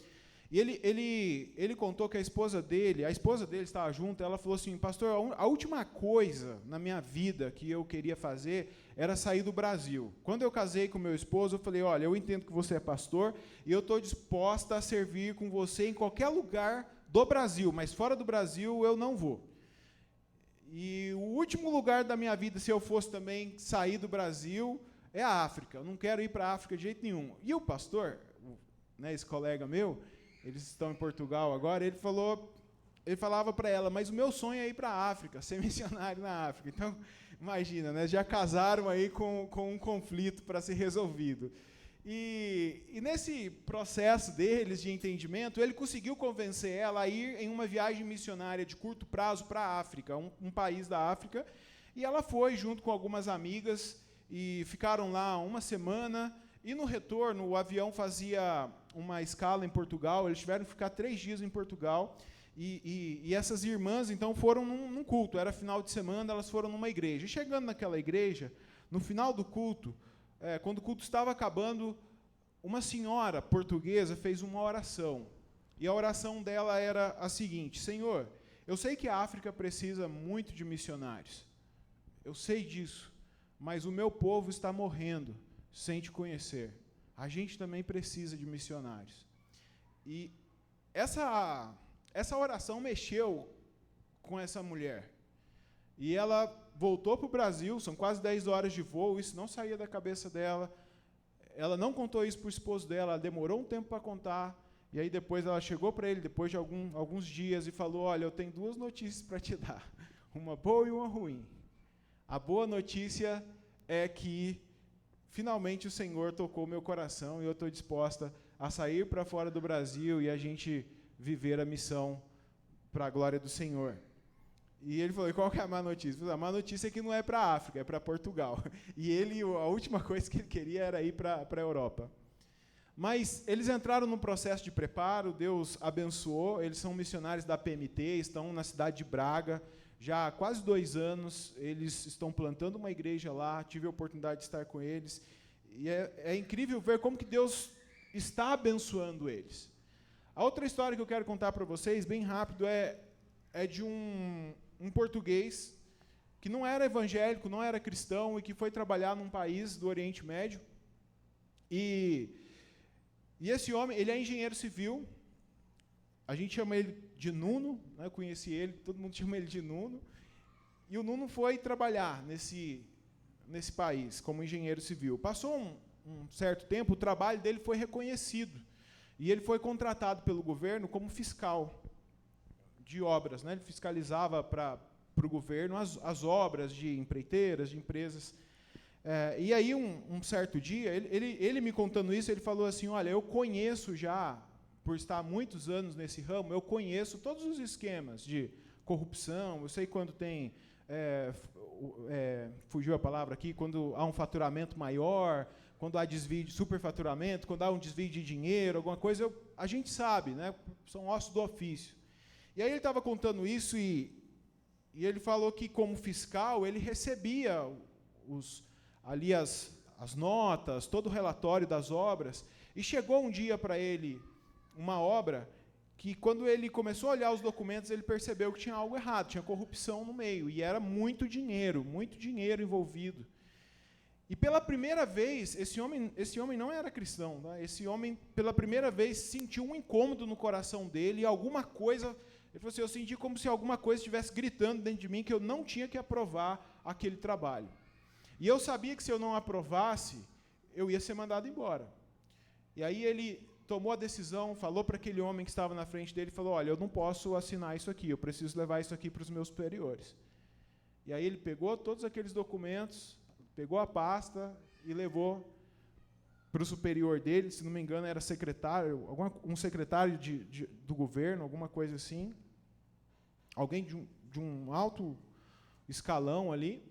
Speaker 10: E ele contou que a esposa dele estava junto. Ela falou assim: pastor, a última coisa na minha vida que eu queria fazer era sair do Brasil. Quando eu casei com meu esposo, eu falei: olha, eu entendo que você é pastor e eu estou disposta a servir com você em qualquer lugar do Brasil, mas fora do Brasil eu não vou. E o último lugar da minha vida, se eu fosse também sair do Brasil, é a África. Eu não quero ir para a África de jeito nenhum. E o pastor, né, esse colega meu, eles estão em Portugal agora, ele falava para ela: mas o meu sonho é ir para a África, ser missionário na África. Então, imagina, né, já casaram aí com um conflito para ser resolvido. E nesse processo deles de entendimento, ele conseguiu convencer ela a ir em uma viagem missionária de curto prazo para a África, um país da África, e ela foi junto com algumas amigas, e ficaram lá 1 semana, e no retorno o avião fazia uma escala em Portugal. Eles tiveram que ficar 3 dias em Portugal, e essas irmãs então foram num culto, era final de semana, elas foram numa igreja. E chegando naquela igreja, no final do culto, quando o culto estava acabando, uma senhora portuguesa fez uma oração, e a oração dela era a seguinte: Senhor, eu sei que a África precisa muito de missionários, eu sei disso, mas o meu povo está morrendo sem te conhecer. A gente também precisa de missionários. E essa oração mexeu com essa mulher. E ela voltou para o Brasil, são quase 10 horas de voo, isso não saía da cabeça dela. Ela não contou isso para o esposo dela, ela demorou um tempo para contar, e aí depois ela chegou para ele, depois de alguns dias, e falou: olha, eu tenho 2 notícias para te dar, uma boa e uma ruim. A boa notícia é que finalmente o Senhor tocou meu coração, e eu estou disposta a sair para fora do Brasil e a gente viver a missão para a glória do Senhor. E ele falou, e qual que é a má notícia? Ele falou, a má notícia é que não é para a África, é para Portugal. E ele, a última coisa que ele queria era ir para a Europa. Mas eles entraram num processo de preparo, Deus abençoou, eles são missionários da PMT, estão na cidade de Braga, já há quase 2 anos, eles estão plantando uma igreja lá, tive a oportunidade de estar com eles, e é incrível ver como que Deus está abençoando eles. A outra história que eu quero contar para vocês, bem rápido, é de um português que não era evangélico, não era cristão, e que foi trabalhar num país do Oriente Médio, e esse homem, ele é engenheiro civil, a gente chama ele de Nuno, né, eu conheci ele, todo mundo chama ele de Nuno, e o Nuno foi trabalhar nesse país como engenheiro civil. Passou um certo tempo, o trabalho dele foi reconhecido, e ele foi contratado pelo governo como fiscal de obras, né, ele fiscalizava para o governo as obras de empreiteiras, de empresas. E aí, um certo dia, ele me contando isso, ele falou assim, olha, eu conheço já, por estar há muitos anos nesse ramo, eu conheço todos os esquemas de corrupção, eu sei quando tem, fugiu a palavra aqui, quando há um faturamento maior, quando há desvio de superfaturamento, quando há um desvio de dinheiro, alguma coisa, a gente sabe, né, são ossos do ofício. E aí ele estava contando isso e ele falou que, como fiscal, ele recebia ali as notas, todo o relatório das obras, e chegou um dia para ele uma obra que, quando ele começou a olhar os documentos, ele percebeu que tinha algo errado, tinha corrupção no meio, e era muito dinheiro envolvido. E pela primeira vez, esse homem não era cristão, tá? Esse homem, pela primeira vez, sentiu um incômodo no coração dele, e alguma coisa, ele falou assim, eu senti como se alguma coisa estivesse gritando dentro de mim, que eu não tinha que aprovar aquele trabalho. E eu sabia que, se eu não aprovasse, eu ia ser mandado embora. E aí ele tomou a decisão, falou para aquele homem que estava na frente dele, falou, olha, eu não posso assinar isso aqui, eu preciso levar isso aqui para os meus superiores. E aí ele pegou todos aqueles documentos, pegou a pasta e levou para o superior dele, se não me engano era secretário, um secretário do governo, alguma coisa assim, alguém de um alto escalão ali.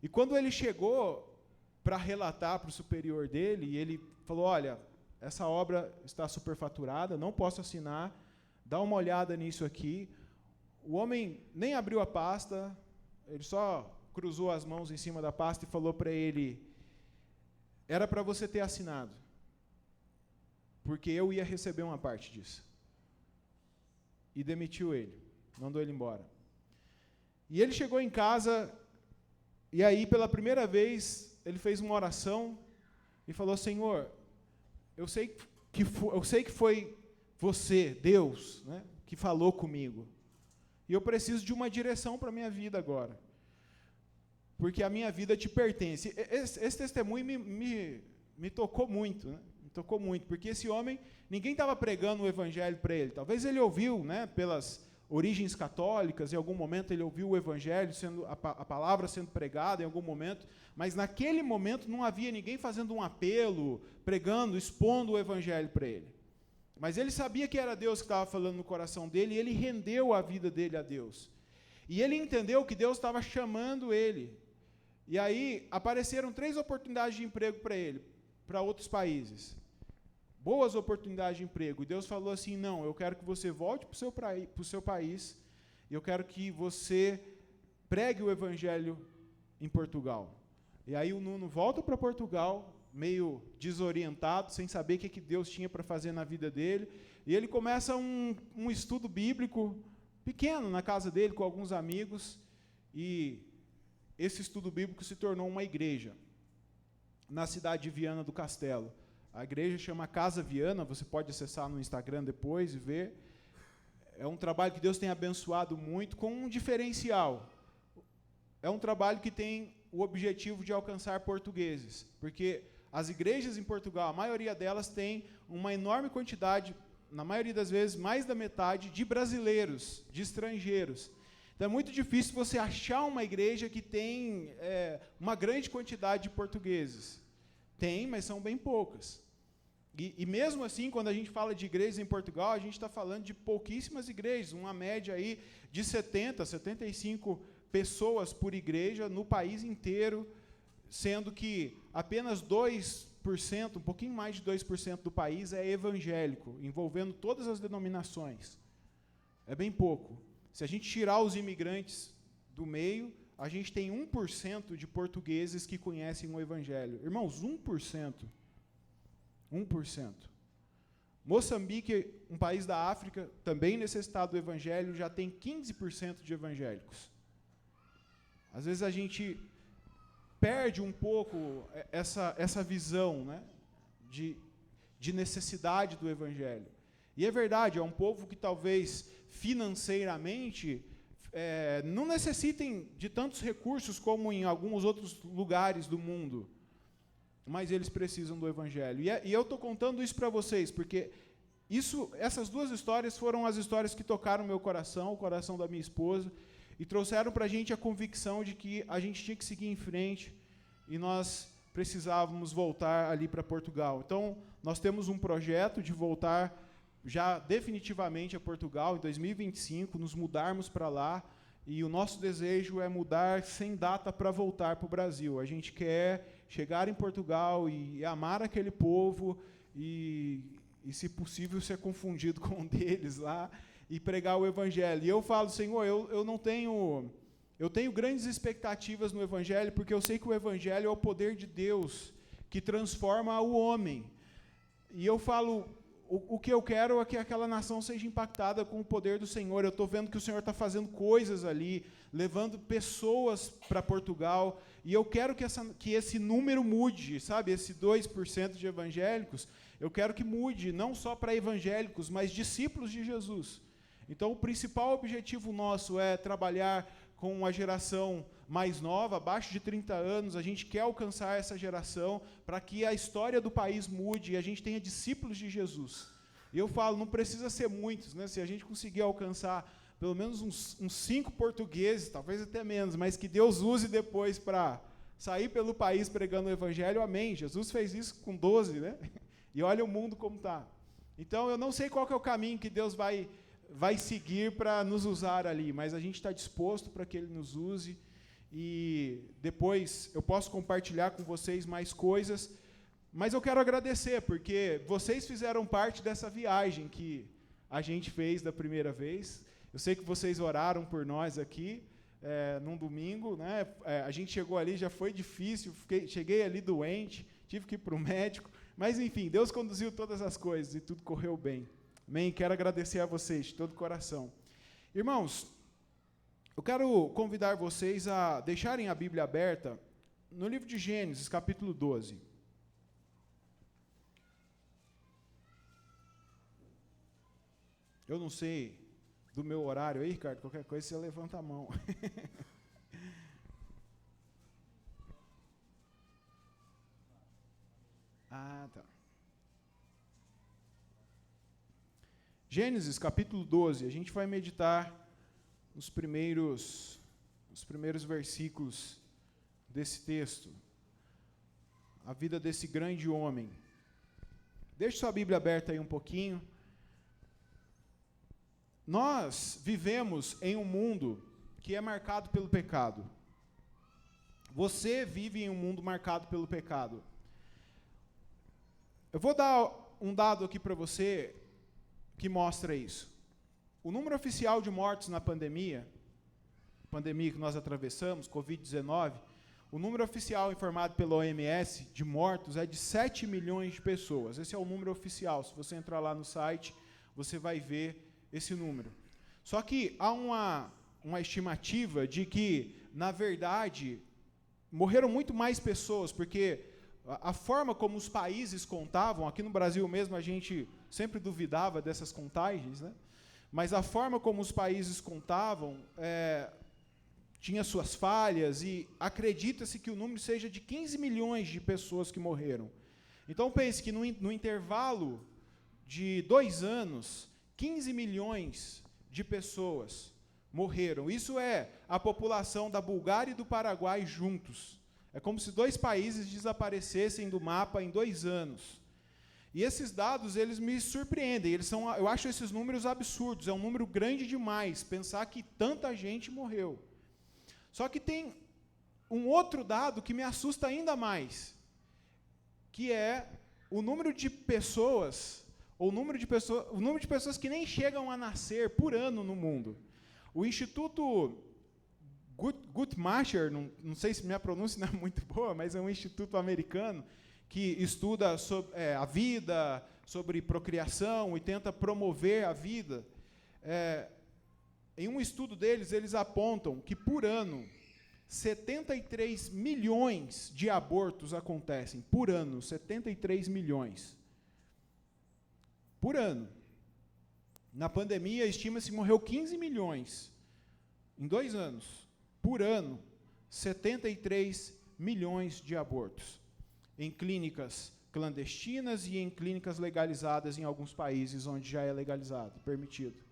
Speaker 10: E quando ele chegou para relatar para o superior dele, ele falou, olha, essa obra está superfaturada, não posso assinar, dá uma olhada nisso aqui. O homem nem abriu a pasta, ele só cruzou as mãos em cima da pasta e falou para ele, era para você ter assinado, porque eu ia receber uma parte disso. E demitiu ele, mandou ele embora. E ele chegou em casa, e aí, pela primeira vez, ele fez uma oração e falou, Senhor, eu sei que foi você, Deus, né, que falou comigo. E eu preciso de uma direção para a minha vida agora. Porque a minha vida te pertence. Esse testemunho me tocou muito, né? Me tocou muito, porque esse homem, ninguém estava pregando o evangelho para ele. Talvez ele ouviu, né, pelas origens católicas, em algum momento ele ouviu o evangelho, a palavra sendo pregada em algum momento, mas naquele momento não havia ninguém fazendo um apelo, pregando, expondo o evangelho para ele. Mas ele sabia que era Deus que estava falando no coração dele, e ele rendeu a vida dele a Deus. E ele entendeu que Deus estava chamando ele. E aí apareceram 3 oportunidades de emprego para ele, para outros países. Boas oportunidades de emprego. E Deus falou assim, não, eu quero que você volte para o seu país, e eu quero que você pregue o evangelho em Portugal. E aí o Nuno volta para Portugal, meio desorientado, sem saber o que Deus tinha para fazer na vida dele, e ele começa um estudo bíblico pequeno na casa dele, com alguns amigos, e esse estudo bíblico se tornou uma igreja, na cidade de Viana do Castelo. A igreja chama Casa Viana, você pode acessar no Instagram depois e ver. É um trabalho que Deus tem abençoado muito, com um diferencial. É um trabalho que tem o objetivo de alcançar portugueses, porque as igrejas em Portugal, a maioria delas tem uma enorme quantidade, na maioria das vezes, mais da metade, de brasileiros, de estrangeiros. Então é muito difícil você achar uma igreja que tem uma grande quantidade de portugueses. Tem, mas são bem poucas. E mesmo assim, quando a gente fala de igrejas em Portugal, a gente está falando de pouquíssimas igrejas, uma média aí de 70, 75 pessoas por igreja no país inteiro, sendo que apenas 2%, um pouquinho mais de 2% do país é evangélico, envolvendo todas as denominações. É bem pouco. Se a gente tirar os imigrantes do meio, a gente tem 1% de portugueses que conhecem o evangelho. Irmãos, 1%. 1%. Moçambique, um país da África, também necessitado do evangelho, já tem 15% de evangélicos. Às vezes a gente perde um pouco essa visão, né, de necessidade do evangelho. E é verdade, é um povo que talvez financeiramente não necessitem de tantos recursos como em alguns outros lugares do mundo, mas eles precisam do evangelho. E eu estou contando isso para vocês, porque essas duas histórias foram as histórias que tocaram meu coração, o coração da minha esposa, e trouxeram para a gente a convicção de que a gente tinha que seguir em frente e nós precisávamos voltar ali para Portugal. Então, nós temos um projeto de voltar já definitivamente a Portugal em 2025, nos mudarmos para lá, e o nosso desejo é mudar sem data para voltar para o Brasil. A gente quer chegar em Portugal e amar aquele povo e, se possível, ser confundido com um deles lá e pregar o evangelho. E eu falo, Senhor, eu tenho grandes expectativas no evangelho, porque eu sei que o evangelho é o poder de Deus que transforma o homem. E eu falo, o que eu quero é que aquela nação seja impactada com o poder do Senhor. Eu estou vendo que o Senhor está fazendo coisas ali, levando pessoas para Portugal, e eu quero que esse número mude, sabe? Esse 2% de evangélicos, eu quero que mude, não só para evangélicos, mas discípulos de Jesus. Então, o principal objetivo nosso é trabalhar com uma geração mais nova, abaixo de 30 anos. A gente quer alcançar essa geração para que a história do país mude e a gente tenha discípulos de Jesus. E eu falo, não precisa ser muitos, né? Se a gente conseguir alcançar pelo menos uns 5 portugueses, talvez até menos, mas que Deus use depois para sair pelo país pregando o evangelho, amém. Jesus fez isso com 12, né? E olha o mundo como está. Então, eu não sei qual que é o caminho que Deus vai seguir para nos usar ali, mas a gente está disposto para que Ele nos use, e depois eu posso compartilhar com vocês mais coisas, mas eu quero agradecer, porque vocês fizeram parte dessa viagem que a gente fez da primeira vez. Eu sei que vocês oraram por nós aqui, num domingo, né? A gente chegou ali, já foi difícil, cheguei ali doente, tive que ir para o médico, mas enfim, Deus conduziu todas as coisas e tudo correu bem. Amém? Quero agradecer a vocês de todo o coração. Irmãos, eu quero convidar vocês a deixarem a Bíblia aberta no livro de Gênesis, capítulo 12. Eu não sei do meu horário aí, Ricardo, qualquer coisa você levanta a mão. Ah, tá. Gênesis, capítulo 12, a gente vai meditar nos primeiros versículos desse texto. A vida desse grande homem. Deixe sua Bíblia aberta aí um pouquinho. Nós vivemos em um mundo que é marcado pelo pecado. Você vive em um mundo marcado pelo pecado. Eu vou dar um dado aqui para você que mostra isso. O número oficial de mortos na pandemia que nós atravessamos, Covid-19, o número oficial informado pela OMS de mortos é de 7 milhões de pessoas. Esse é o número oficial. Se você entrar lá no site, você vai ver esse número. Só que há uma estimativa de que, na verdade, morreram muito mais pessoas, porque a forma como os países contavam, aqui no Brasil mesmo a gente sempre duvidava dessas contagens, né? Mas a forma como os países contavam tinha suas falhas, e acredita-se que o número seja de 15 milhões de pessoas que morreram. Então pense que no intervalo de 2 anos, 15 milhões de pessoas morreram. Isso é a população da Bulgária e do Paraguai juntos. É como se 2 países desaparecessem do mapa em 2 anos. E esses dados, eles me surpreendem, eu acho esses números absurdos, é um número grande demais, pensar que tanta gente morreu. Só que tem um outro dado que me assusta ainda mais, que é o número de pessoas, o número de pessoas que nem chegam a nascer por ano no mundo. O Instituto Guttmacher, não sei se minha pronúncia não é muito boa, mas é um instituto americano que estuda sobre a vida, sobre procriação e tenta promover a vida. Em um estudo deles, eles apontam que, por ano, 73 milhões de abortos acontecem. Por ano, 73 milhões. Por ano. Na pandemia, estima-se morreu 15 milhões. Em 2 anos. Por ano, 73 milhões de abortos. Em clínicas clandestinas e em clínicas legalizadas em alguns países onde já é legalizado, permitido.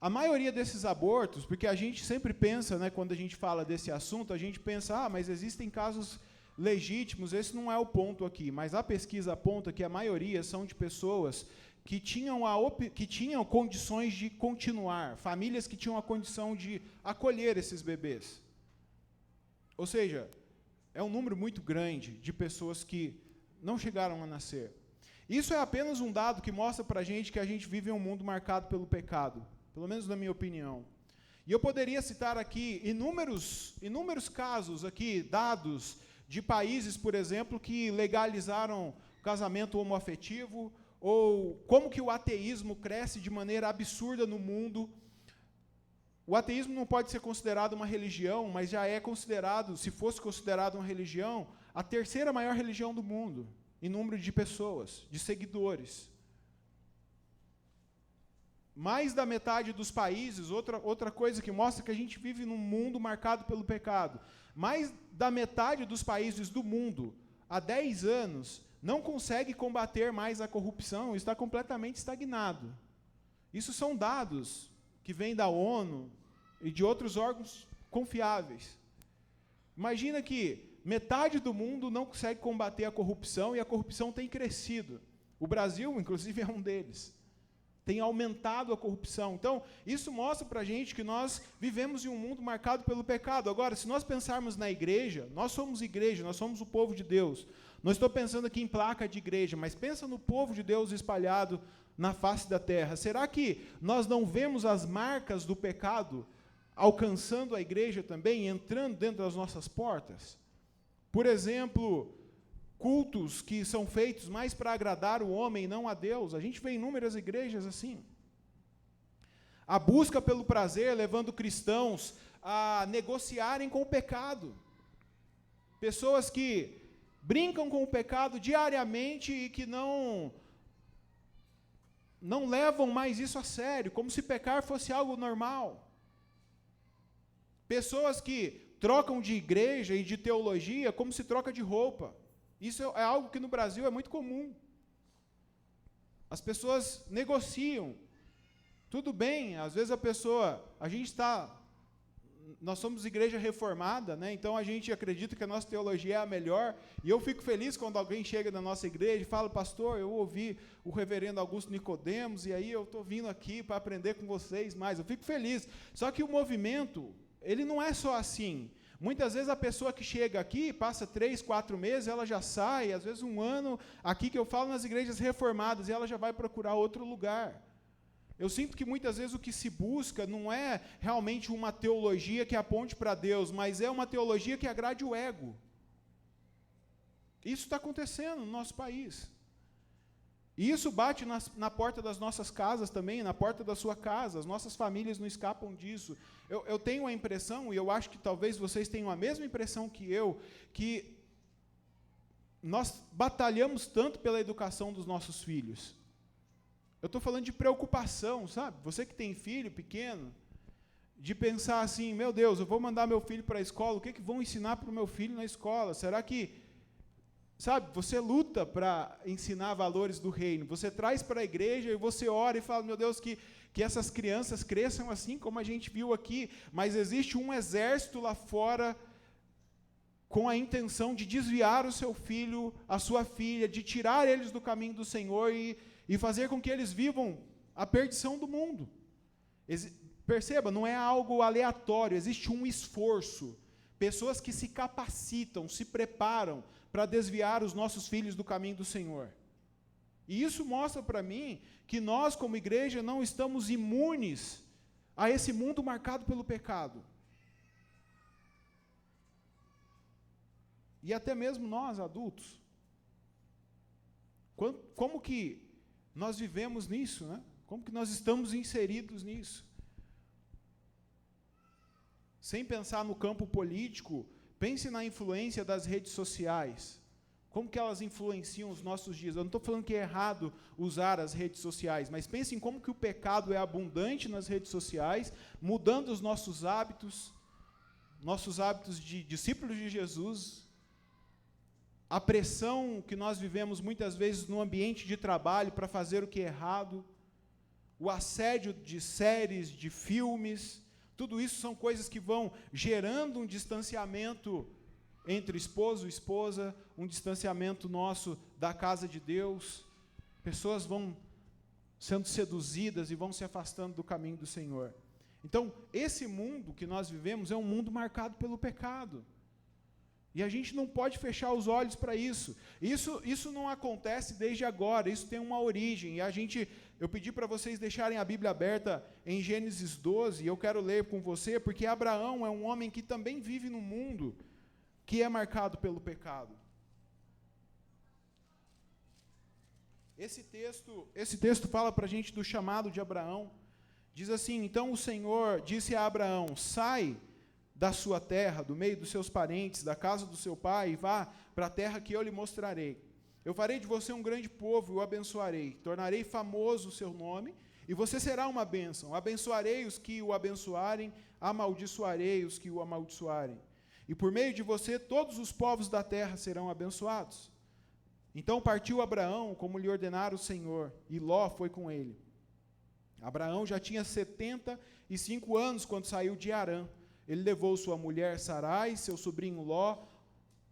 Speaker 10: A maioria desses abortos, porque a gente sempre pensa, né, quando a gente fala desse assunto, a gente pensa, mas existem casos legítimos, esse não é o ponto aqui, mas a pesquisa aponta que a maioria são de pessoas que tinham condições de continuar, famílias que tinham a condição de acolher esses bebês. Ou seja, é um número muito grande de pessoas que não chegaram a nascer. Isso é apenas um dado que mostra para a gente que a gente vive em um mundo marcado pelo pecado, pelo menos na minha opinião. E eu poderia citar aqui inúmeros casos aqui, dados de países, por exemplo, que legalizaram casamento homoafetivo, ou como que o ateísmo cresce de maneira absurda no mundo. O ateísmo não pode ser considerado uma religião, mas já é considerado, se fosse considerado uma religião, a terceira maior religião do mundo, em número de pessoas, de seguidores. Mais da metade dos países, outra coisa que mostra que a gente vive num mundo marcado pelo pecado, mais da metade dos países do mundo, há 10 anos, não consegue combater mais a corrupção, está completamente estagnado. Isso são dados que vêm da ONU e de outros órgãos confiáveis. Imagina que metade do mundo não consegue combater a corrupção e a corrupção tem crescido. O Brasil, inclusive, é um deles. Tem aumentado a corrupção. Então, isso mostra para a gente que nós vivemos em um mundo marcado pelo pecado. Agora, se nós pensarmos na igreja, nós somos igreja, nós somos o povo de Deus. Não estou pensando aqui em placa de igreja, mas pensa no povo de Deus espalhado na face da terra. Será que nós não vemos as marcas do pecado alcançando a igreja também, entrando dentro das nossas portas? Por exemplo, cultos que são feitos mais para agradar o homem e não a Deus. A gente vê inúmeras igrejas assim. A busca pelo prazer levando cristãos a negociarem com o pecado. Pessoas que brincam com o pecado diariamente e que não levam mais isso a sério, como se pecar fosse algo normal. Pessoas que trocam de igreja e de teologia como se troca de roupa. Isso é algo que no Brasil é muito comum. As pessoas negociam. Tudo bem, às vezes nós somos igreja reformada, né? Então a gente acredita que a nossa teologia é a melhor, e eu fico feliz quando alguém chega na nossa igreja e fala, pastor, eu ouvi o reverendo Augusto Nicodemos, e aí eu estou vindo aqui para aprender com vocês mais. Eu fico feliz. Só que o movimento, ele não é só assim. Muitas vezes a pessoa que chega aqui, passa 3, 4 meses, ela já sai, às vezes 1 ano, aqui que eu falo nas igrejas reformadas, e ela já vai procurar outro lugar. Eu sinto que muitas vezes o que se busca não é realmente uma teologia que aponte para Deus, mas é uma teologia que agrade o ego. Isso está acontecendo no nosso país. E isso bate na porta das nossas casas também, na porta da sua casa. As nossas famílias não escapam disso. Eu tenho a impressão, e eu acho que talvez vocês tenham a mesma impressão que nós batalhamos tanto pela educação dos nossos filhos. Eu estou falando de preocupação, sabe? Você que tem filho pequeno, de pensar assim, meu Deus, eu vou mandar meu filho para a escola, o que vão ensinar para o meu filho na escola? Será que... Sabe, você luta para ensinar valores do reino, você traz para a igreja e você ora e fala, meu Deus, que essas crianças cresçam assim como a gente viu aqui, mas existe um exército lá fora com a intenção de desviar o seu filho, a sua filha, de tirar eles do caminho do Senhor e fazer com que eles vivam a perdição do mundo. Perceba, não é algo aleatório, existe um esforço. Pessoas que se capacitam, se preparam para desviar os nossos filhos do caminho do Senhor. E isso mostra para mim que nós, como igreja, não estamos imunes a esse mundo marcado pelo pecado. E até mesmo nós, adultos. Como que nós vivemos nisso, né? Como que nós estamos inseridos nisso? Sem pensar no campo político, pense na influência das redes sociais. Como que elas influenciam os nossos dias? Eu não estou falando que é errado usar as redes sociais, mas pense em como que o pecado é abundante nas redes sociais, mudando os nossos hábitos de discípulos de Jesus, a pressão que nós vivemos muitas vezes no ambiente de trabalho para fazer o que é errado, o assédio de séries, de filmes, tudo isso são coisas que vão gerando um distanciamento entre esposo e esposa, um distanciamento nosso da casa de Deus. Pessoas vão sendo seduzidas e vão se afastando do caminho do Senhor. Então, esse mundo que nós vivemos é um mundo marcado pelo pecado. E a gente não pode fechar os olhos para isso. Isso não acontece desde agora, isso tem uma origem. E eu pedi para vocês deixarem a Bíblia aberta em Gênesis 12, e eu quero ler com você, porque Abraão é um homem que também vive num mundo que é marcado pelo pecado. Esse texto fala para a gente do chamado de Abraão. Diz assim: então o Senhor disse a Abraão: sai da sua terra, do meio dos seus parentes, da casa do seu pai, e vá para a terra que eu lhe mostrarei. Eu farei de você um grande povo e o abençoarei. Tornarei famoso o seu nome, e você será uma bênção. Abençoarei os que o abençoarem, amaldiçoarei os que o amaldiçoarem. E por meio de você, todos os povos da terra serão abençoados. Então partiu Abraão, como lhe ordenara o Senhor, e Ló foi com ele. Abraão já tinha 75 anos quando saiu de Harã. Ele levou sua mulher Sarai, seu sobrinho Ló,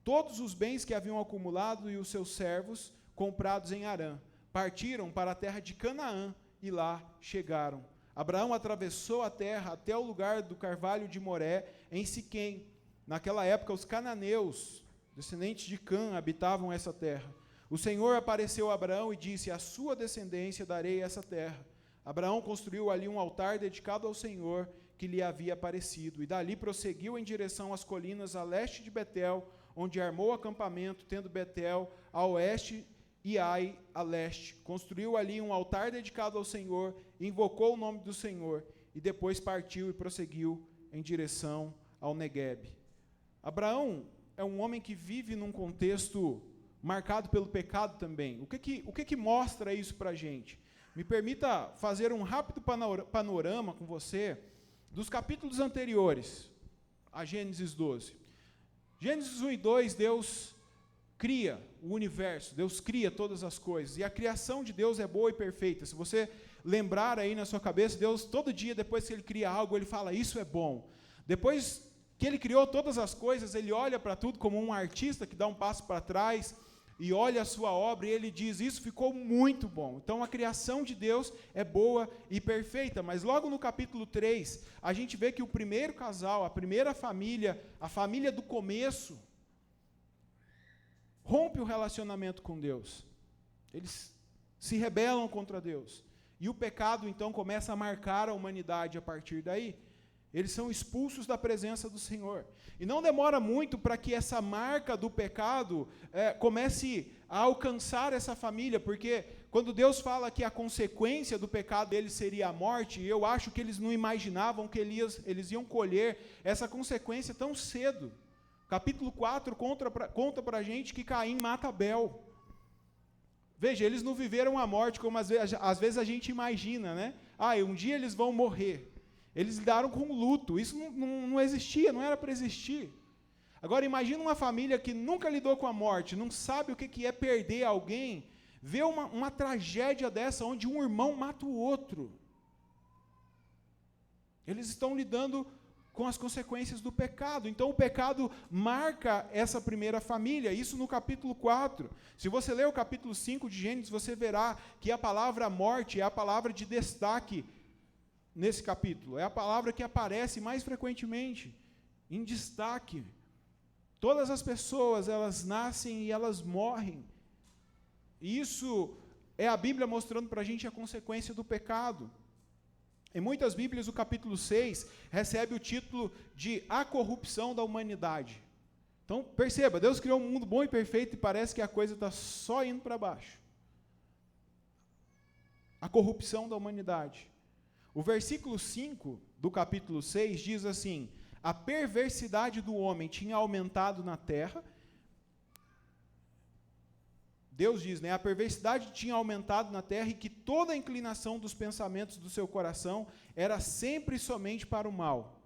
Speaker 10: todos os bens que haviam acumulado e os seus servos comprados em Harã. Partiram para a terra de Canaã e lá chegaram. Abraão atravessou a terra até o lugar do carvalho de Moré, em Siquém. Naquela época, os cananeus, descendentes de Cã, habitavam essa terra. O Senhor apareceu a Abraão e disse: à sua descendência darei essa terra. Abraão construiu ali um altar dedicado ao Senhor, que lhe havia aparecido, e dali prosseguiu em direção às colinas a leste de Betel, onde armou acampamento, tendo Betel a oeste e Ai a leste. Construiu ali um altar dedicado ao Senhor, invocou o nome do Senhor, e depois partiu e prosseguiu em direção ao Neguebe. Abraão é um homem que vive num contexto marcado pelo pecado também. O que mostra isso para a gente? Me permita fazer um rápido panorama com você dos capítulos anteriores a Gênesis 12. Gênesis 1 e 2, Deus cria o universo, Deus cria todas as coisas, e a criação de Deus é boa e perfeita. Se você lembrar aí na sua cabeça, Deus, todo dia, depois que Ele cria algo, Ele fala: isso é bom. Depois que Ele criou todas as coisas, Ele olha para tudo como um artista que dá um passo para trás, e olha a sua obra e ele diz: isso ficou muito bom. Então a criação de Deus é boa e perfeita. Mas logo no capítulo 3, a gente vê que o primeiro casal, a primeira família, a família do começo, rompe o relacionamento com Deus. Eles se rebelam contra Deus. E o pecado então começa a marcar a humanidade a partir daí. Eles são expulsos da presença do Senhor. E não demora muito para que essa marca do pecado comece a alcançar essa família, porque quando Deus fala que a consequência do pecado deles seria a morte, eu acho que eles não imaginavam que eles iam colher essa consequência tão cedo. Capítulo 4 conta para a gente que Caim mata Abel. Veja, eles não viveram a morte como às vezes a gente imagina, né? Um dia eles vão morrer. Eles lidaram com o luto. Isso não existia, não era para existir. Agora, imagina uma família que nunca lidou com a morte, não sabe o que é perder alguém, vê uma tragédia dessa, onde um irmão mata o outro. Eles estão lidando com as consequências do pecado. Então o pecado marca essa primeira família, isso no capítulo 4. Se você ler o capítulo 5 de Gênesis, você verá que a palavra morte é a palavra de destaque nesse capítulo. É a palavra que aparece mais frequentemente, em destaque. Todas as pessoas, elas nascem e elas morrem. E isso é a Bíblia mostrando para a gente a consequência do pecado. Em muitas Bíblias, o capítulo 6 recebe o título de A Corrupção da Humanidade. Então, perceba, Deus criou um mundo bom e perfeito e parece que a coisa está só indo para baixo. A corrupção da humanidade. O versículo 5 do capítulo 6 diz assim: a perversidade do homem tinha aumentado na terra. Deus diz, a perversidade tinha aumentado na terra e que toda a inclinação dos pensamentos do seu coração era sempre e somente para o mal.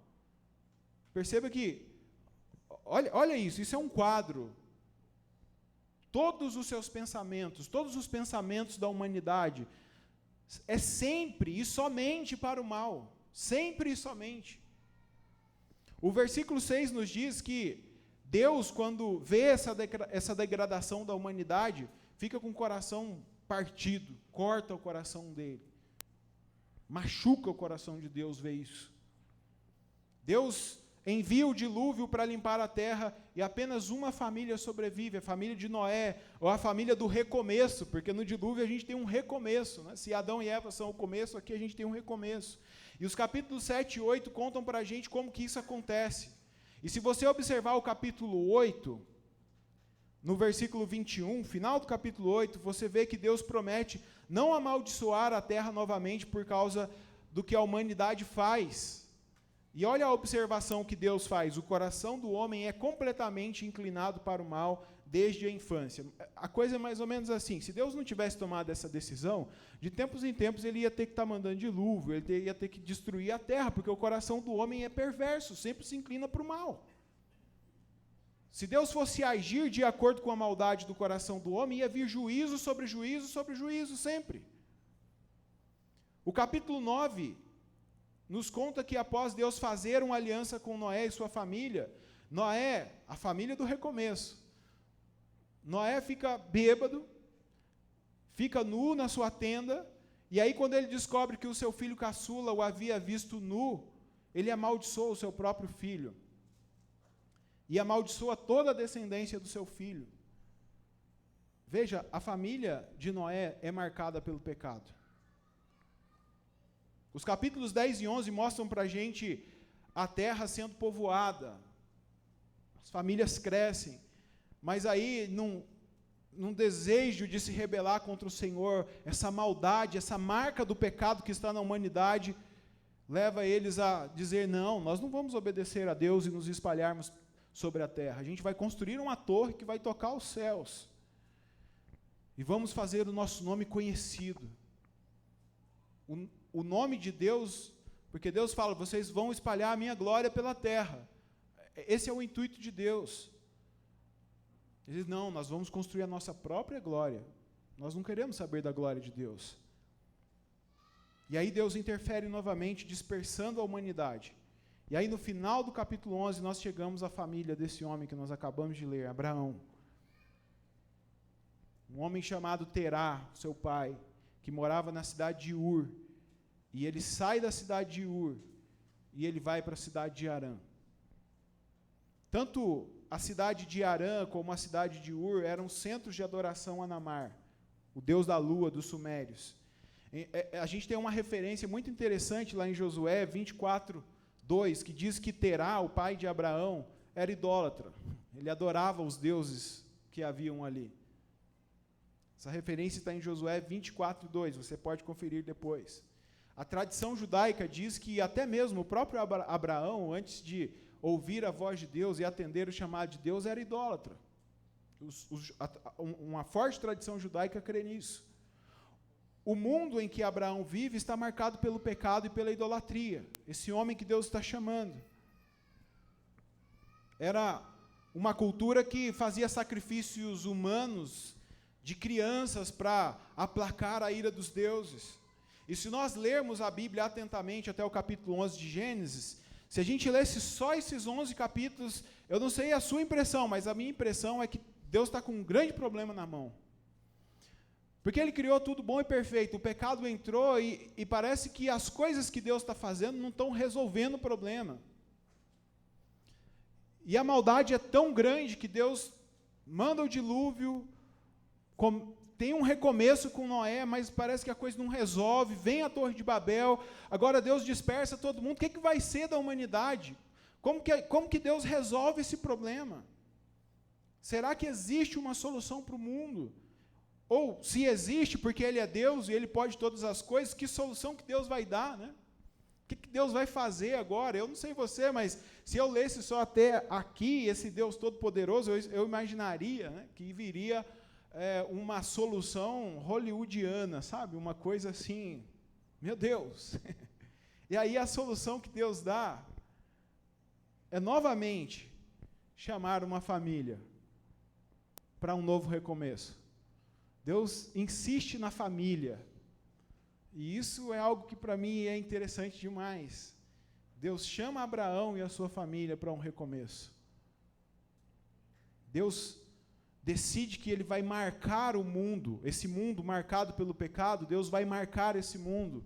Speaker 10: Perceba que, olha isso é um quadro. Todos os seus pensamentos, todos os pensamentos da humanidade, é sempre e somente para o mal. Sempre e somente. O versículo 6 nos diz que Deus, quando vê essa degradação da humanidade, fica com o coração partido, corta o coração dele. Machuca o coração de Deus ver isso. Deus envia o dilúvio para limpar a terra e apenas uma família sobrevive, a família de Noé, ou a família do recomeço, porque no dilúvio a gente tem um recomeço. Se Adão e Eva são o começo, aqui a gente tem um recomeço. E os capítulos 7 e 8 contam para a gente como que isso acontece. E se você observar o capítulo 8, no versículo 21, final do capítulo 8, você vê que Deus promete não amaldiçoar a terra novamente por causa do que a humanidade faz. E olha a observação que Deus faz: o coração do homem é completamente inclinado para o mal desde a infância. A coisa é mais ou menos assim: se Deus não tivesse tomado essa decisão, de tempos em tempos ele ia ter que estar mandando dilúvio, ele ia ter que destruir a terra, porque o coração do homem é perverso, sempre se inclina para o mal. Se Deus fosse agir de acordo com a maldade do coração do homem, ia vir juízo sobre juízo sobre juízo sempre. O capítulo 9 nos conta que após Deus fazer uma aliança com Noé e sua família, Noé, a família do recomeço, Noé fica bêbado, fica nu na sua tenda, e aí quando ele descobre que o seu filho caçula o havia visto nu, ele amaldiçoa o seu próprio filho. E amaldiçoa toda a descendência do seu filho. Veja, a família de Noé é marcada pelo pecado. Os capítulos 10 e 11 mostram para a gente a terra sendo povoada. As famílias crescem. Mas aí, num desejo de se rebelar contra o Senhor, essa maldade, essa marca do pecado que está na humanidade, leva eles a dizer: não, nós não vamos obedecer a Deus e nos espalharmos sobre a terra. A gente vai construir uma torre que vai tocar os céus. E vamos fazer o nosso nome conhecido. O nome de Deus, porque Deus fala: vocês vão espalhar a minha glória pela terra. Esse é o intuito de Deus. Ele diz: não, nós vamos construir a nossa própria glória. Nós não queremos saber da glória de Deus. E aí Deus interfere novamente, dispersando a humanidade. E aí no final do capítulo 11, nós chegamos à família desse homem que nós acabamos de ler, Abraão. Um homem chamado Terá, seu pai, que morava na cidade de Ur. E ele sai da cidade de Ur e ele vai para a cidade de Harã. Tanto a cidade de Harã como a cidade de Ur eram centros de adoração a Namar, o deus da lua dos sumérios. A gente tem uma referência muito interessante lá em Josué 24:2, que diz que Terá, o pai de Abraão, era idólatra. Ele adorava os deuses que haviam ali. Essa referência está em Josué 24:2, você pode conferir depois. A tradição judaica diz que até mesmo o próprio Abraão, antes de ouvir a voz de Deus e atender o chamado de Deus, era idólatra. Uma forte tradição judaica crê nisso. O mundo em que Abraão vive está marcado pelo pecado e pela idolatria. Esse homem que Deus está chamando. Era uma cultura que fazia sacrifícios humanos de crianças para aplacar a ira dos deuses. E se nós lermos a Bíblia atentamente até o capítulo 11 de Gênesis, Se a gente lesse só esses 11 capítulos, eu não sei a sua impressão, mas a minha impressão é que Deus está com um grande problema na mão. Porque Ele criou tudo bom e perfeito, o pecado entrou e parece que as coisas que Deus está fazendo não estão resolvendo o problema. E a maldade é tão grande que Deus manda o dilúvio, tem um recomeço com Noé, mas parece que a coisa não resolve, vem a Torre de Babel, agora Deus dispersa todo mundo, o que vai ser da humanidade? Como que Deus resolve esse problema? Será que existe uma solução para o mundo? Ou, se existe, porque Ele é Deus e Ele pode todas as coisas, que solução que Deus vai dar, né? O que Deus vai fazer agora? Eu não sei você, mas se eu lesse só até aqui, esse Deus Todo-Poderoso, eu imaginaria, né, que viria uma solução hollywoodiana, sabe? Uma coisa assim, meu Deus. E aí a solução que Deus dá é novamente chamar uma família para um novo recomeço. Deus insiste na família. E isso é algo que para mim é interessante demais. Deus chama Abraão e a sua família para um recomeço. Deus decide que Ele vai marcar o mundo, esse mundo marcado pelo pecado, Deus vai marcar esse mundo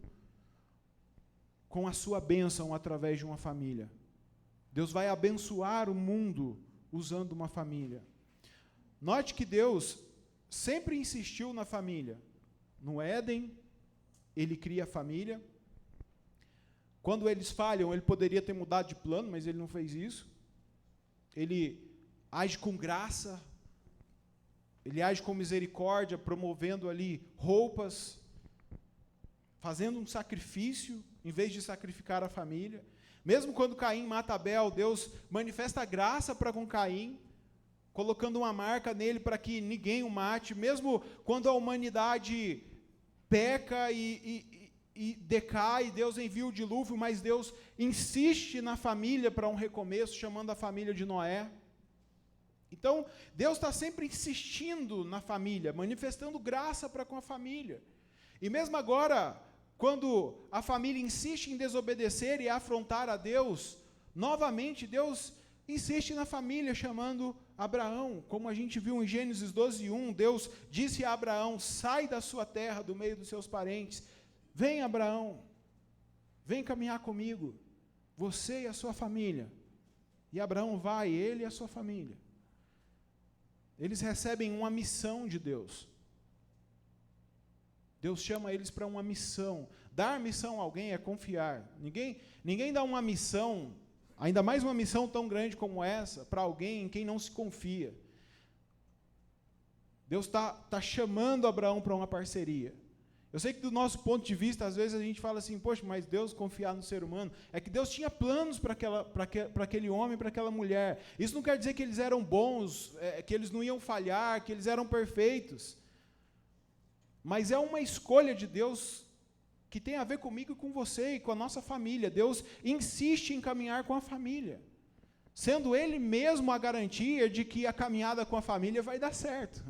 Speaker 10: com a sua bênção através de uma família. Deus vai abençoar o mundo usando uma família. Note que Deus sempre insistiu na família. No Éden, Ele cria a família. Quando eles falham, Ele poderia ter mudado de plano, mas Ele não fez isso. Ele age com graça, Ele age com misericórdia, promovendo ali roupas, fazendo um sacrifício, em vez de sacrificar a família. Mesmo quando Caim mata Abel, Deus manifesta graça para com Caim, colocando uma marca nele para que ninguém o mate. Mesmo quando a humanidade peca e decai, Deus envia o dilúvio, mas Deus insiste na família para um recomeço, chamando a família de Noé. Então, Deus está sempre insistindo na família, manifestando graça para com a família. E mesmo agora, quando a família insiste em desobedecer e afrontar a Deus, novamente Deus insiste na família, chamando Abraão, como a gente viu em Gênesis 12:1, Deus disse a Abraão: sai da sua terra, do meio dos seus parentes, vem Abraão, vem caminhar comigo, você e a sua família. E Abraão vai, ele e a sua família. Eles recebem uma missão de Deus. Deus chama eles para uma missão. Dar missão a alguém é confiar. Ninguém dá uma missão, ainda mais uma missão tão grande como essa, para alguém em quem não se confia. Deus está chamando Abraão para uma parceria. Eu sei que do nosso ponto de vista, às vezes a gente fala assim, poxa, mas Deus confiar no ser humano. É que Deus tinha planos para aquele homem, para aquela mulher. Isso não quer dizer que eles eram bons, que eles não iam falhar, que eles eram perfeitos. Mas é uma escolha de Deus que tem a ver comigo e com você e com a nossa família. Deus insiste em caminhar com a família, sendo Ele mesmo a garantia de que a caminhada com a família vai dar certo.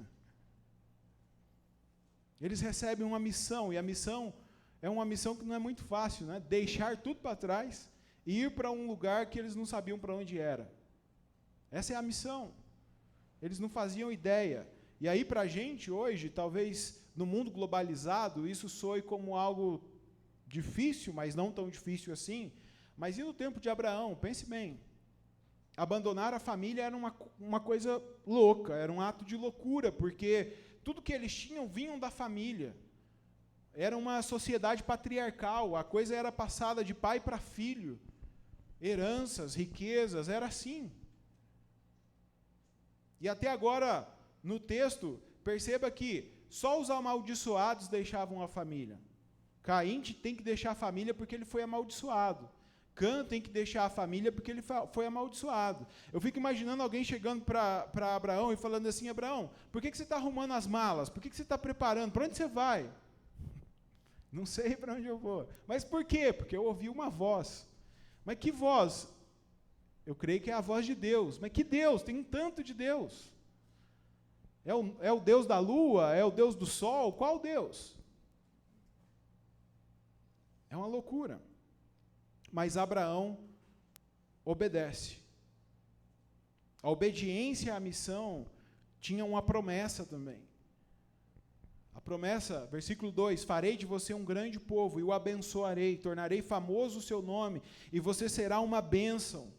Speaker 10: Eles recebem uma missão, e a missão é uma missão que não é muito fácil, né? Deixar tudo para trás e ir para um lugar que eles não sabiam para onde era. Essa é a missão. Eles não faziam ideia. E aí, para a gente hoje, talvez no mundo globalizado, isso soe como algo difícil, mas não tão difícil assim. Mas e no tempo de Abraão? Pense bem. Abandonar a família era uma coisa louca, era um ato de loucura, porque tudo que eles tinham vinham da família. Era uma sociedade patriarcal, a coisa era passada de pai para filho. Heranças, riquezas, era assim. E até agora, no texto, perceba que só os amaldiçoados deixavam a família. Caim tem que deixar a família porque ele foi amaldiçoado. Cã tem que deixar a família porque ele foi amaldiçoado. Eu fico imaginando alguém chegando para Abraão e falando assim, Abraão, por que você está arrumando as malas? Por que você está preparando? Para onde você vai? Não sei para onde eu vou. Mas por quê? Porque eu ouvi uma voz. Mas que voz? Eu creio que é a voz de Deus. Mas que Deus? Tem um tanto de Deus. É o Deus da lua? É o Deus do sol? Qual Deus? É uma loucura. Mas Abraão obedece. A obediência à missão tinha uma promessa também. A promessa, versículo 2, farei de você um grande povo e o abençoarei, tornarei famoso o seu nome e você será uma bênção.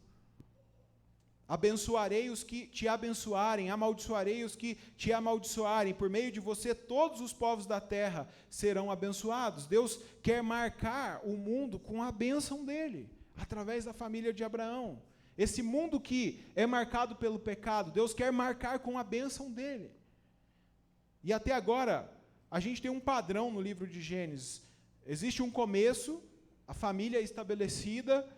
Speaker 10: Abençoarei os que te abençoarem, amaldiçoarei os que te amaldiçoarem, por meio de você todos os povos da terra serão abençoados. Deus quer marcar o mundo com a bênção dele, através da família de Abraão. Esse mundo que é marcado pelo pecado, Deus quer marcar com a bênção dele. E até agora, a gente tem um padrão no livro de Gênesis. Existe um começo, a família é estabelecida,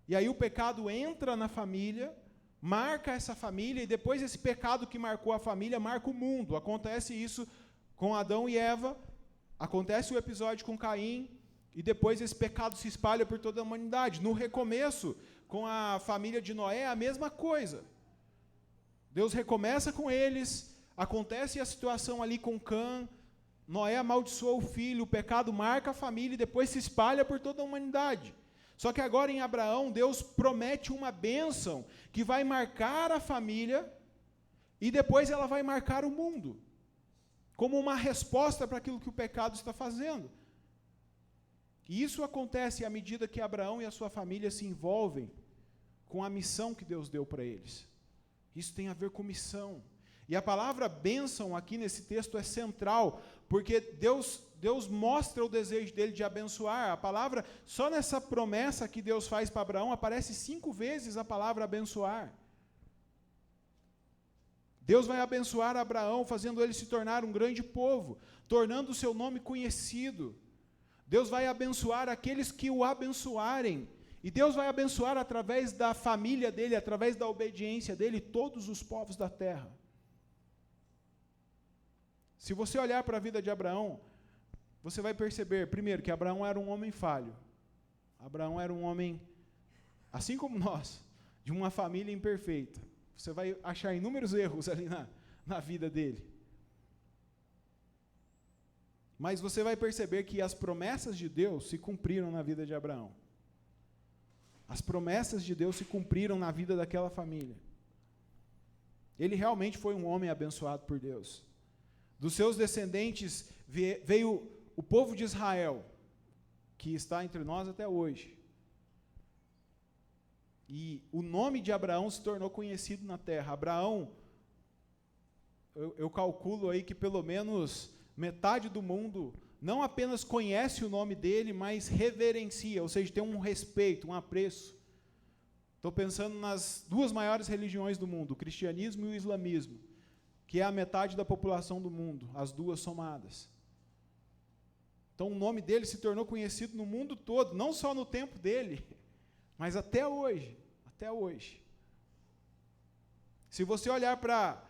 Speaker 10: e aí o pecado entra na família, marca essa família, e depois esse pecado que marcou a família, marca o mundo. Acontece isso com Adão e Eva, acontece o episódio com Caim, e depois esse pecado se espalha por toda a humanidade. No recomeço, com a família de Noé, é a mesma coisa. Deus recomeça com eles, acontece a situação ali com Cã, Noé amaldiçoou o filho, o pecado marca a família e depois se espalha por toda a humanidade. Só que agora em Abraão, Deus promete uma bênção que vai marcar a família e depois ela vai marcar o mundo, como uma resposta para aquilo que o pecado está fazendo. E isso acontece à medida que Abraão e a sua família se envolvem com a missão que Deus deu para eles. Isso tem a ver com missão. E a palavra bênção aqui nesse texto é central, porque Deus mostra o desejo dele de abençoar. A palavra, só nessa promessa que Deus faz para Abraão, aparece 5 vezes a palavra abençoar. Deus vai abençoar Abraão, fazendo ele se tornar um grande povo, tornando o seu nome conhecido. Deus vai abençoar aqueles que o abençoarem. E Deus vai abençoar através da família dele, através da obediência dele, todos os povos da terra. Se você olhar para a vida de Abraão, você vai perceber, primeiro, que Abraão era um homem falho. Abraão era um homem, assim como nós, de uma família imperfeita. Você vai achar inúmeros erros ali na vida dele. Mas você vai perceber que as promessas de Deus se cumpriram na vida de Abraão. As promessas de Deus se cumpriram na vida daquela família. Ele realmente foi um homem abençoado por Deus. Dos seus descendentes veio o povo de Israel, que está entre nós até hoje. E o nome de Abraão se tornou conhecido na terra. Abraão, eu calculo aí que pelo menos metade do mundo não apenas conhece o nome dele, mas reverencia, ou seja, tem um respeito, um apreço. Estou pensando nas 2 maiores religiões do mundo, o cristianismo e o islamismo, que é a metade da população do mundo, as 2 somadas. Então o nome dele se tornou conhecido no mundo todo, não só no tempo dele, mas até hoje, até hoje. Se você olhar para a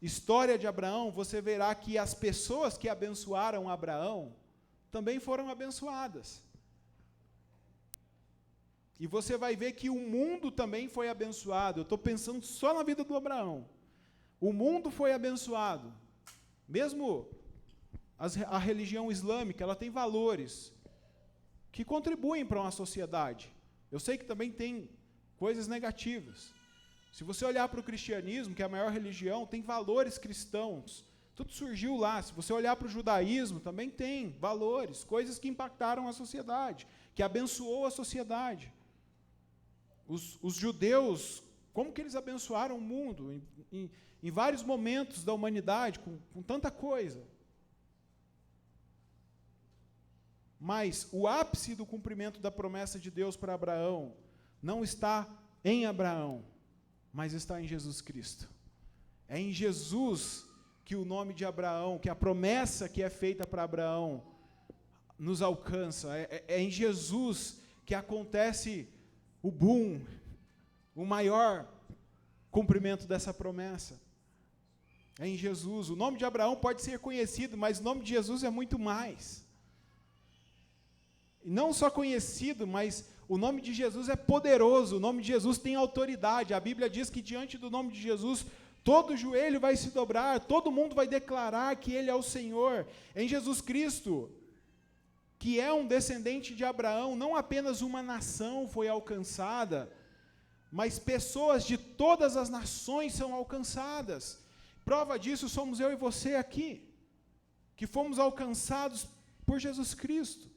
Speaker 10: história de Abraão, você verá que as pessoas que abençoaram Abraão também foram abençoadas. E você vai ver que o mundo também foi abençoado. Eu estou pensando só na vida do Abraão. O mundo foi abençoado. Mesmo a religião islâmica, ela tem valores que contribuem para uma sociedade. Eu sei que também tem coisas negativas. Se você olhar para o cristianismo, que é a maior religião, tem valores cristãos. Tudo surgiu lá. Se você olhar para o judaísmo, também tem valores, coisas que impactaram a sociedade, que abençoou a sociedade. Os judeus, como que eles abençoaram o mundo em vários momentos da humanidade, com tanta coisa. Mas o ápice do cumprimento da promessa de Deus para Abraão não está em Abraão, mas está em Jesus Cristo. É em Jesus que o nome de Abraão, que a promessa que é feita para Abraão nos alcança. É em Jesus que acontece o boom, o maior cumprimento dessa promessa. É em Jesus. O nome de Abraão pode ser conhecido, mas o nome de Jesus é muito mais. E não só conhecido, mas o nome de Jesus é poderoso, o nome de Jesus tem autoridade. A Bíblia diz que diante do nome de Jesus, todo joelho vai se dobrar, todo mundo vai declarar que Ele é o Senhor. Em Jesus Cristo, que é um descendente de Abraão, não apenas uma nação foi alcançada, mas pessoas de todas as nações são alcançadas. Prova disso somos eu e você aqui, que fomos alcançados por Jesus Cristo.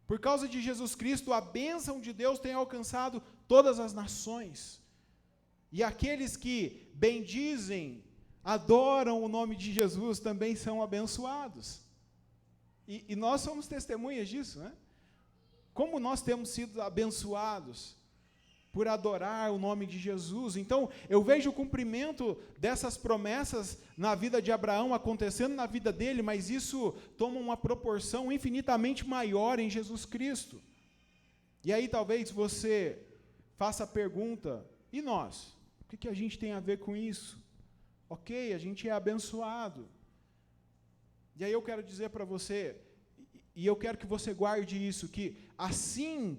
Speaker 10: Por causa de Jesus Cristo, a bênção de Deus tem alcançado todas as nações. E aqueles que bendizem, adoram o nome de Jesus também são abençoados. E nós somos testemunhas disso, né? Como nós temos sido abençoados por adorar o nome de Jesus. Então, eu vejo o cumprimento dessas promessas na vida de Abraão acontecendo na vida dele, mas isso toma uma proporção infinitamente maior em Jesus Cristo. E aí talvez você faça a pergunta, e nós? O que a gente tem a ver com isso? Ok, a gente é abençoado. E aí eu quero dizer para você, e eu quero que você guarde isso, que assim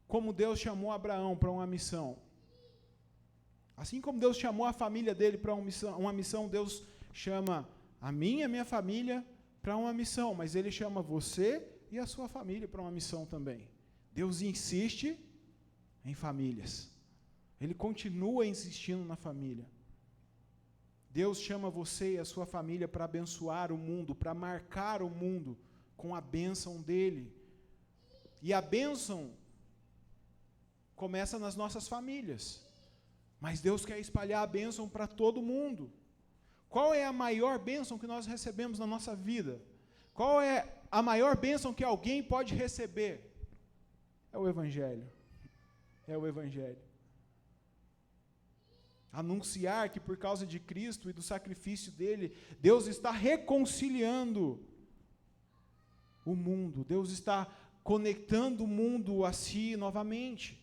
Speaker 10: como Deus chamou Abraão para uma missão, assim como Deus chamou a família dele para uma missão, Deus chama a minha família para uma missão, mas Ele chama você e a sua família para uma missão também. Deus insiste em famílias. Ele continua insistindo na família. Deus chama você e a sua família para abençoar o mundo, para marcar o mundo com a bênção dEle. E a bênção começa nas nossas famílias. Mas Deus quer espalhar a bênção para todo mundo. Qual é a maior bênção que nós recebemos na nossa vida? Qual é a maior bênção que alguém pode receber? É o Evangelho. É o Evangelho. Anunciar que por causa de Cristo e do sacrifício dele, Deus está reconciliando o mundo. Deus está conectando o mundo a si novamente.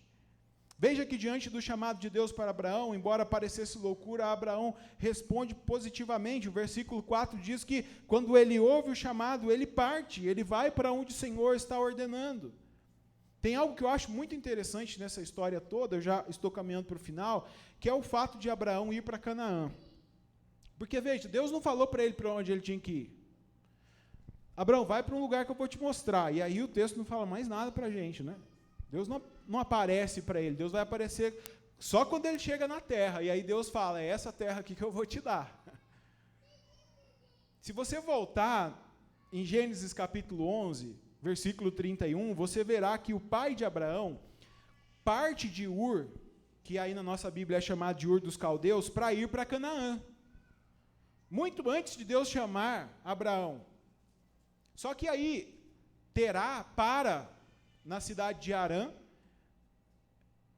Speaker 10: Veja que diante do chamado de Deus para Abraão, embora parecesse loucura, Abraão responde positivamente. O versículo 4 diz que quando ele ouve o chamado, ele parte, ele vai para onde o Senhor está ordenando. Tem algo que eu acho muito interessante nessa história toda, eu já estou caminhando para o final, que é o fato de Abraão ir para Canaã. Porque, veja, Deus não falou para ele para onde ele tinha que ir. Abraão, vai para um lugar que eu vou te mostrar. E aí o texto não fala mais nada para a gente, né? Deus não aparece para ele, Deus vai aparecer só quando ele chega na terra. E aí Deus fala, é essa terra aqui que eu vou te dar. Se você voltar em Gênesis capítulo 11, versículo 31, você verá que o pai de Abraão parte de Ur, que aí na nossa Bíblia é chamado de Ur dos Caldeus, para ir para Canaã. Muito antes de Deus chamar Abraão. Só que aí Terá para na cidade de Harã.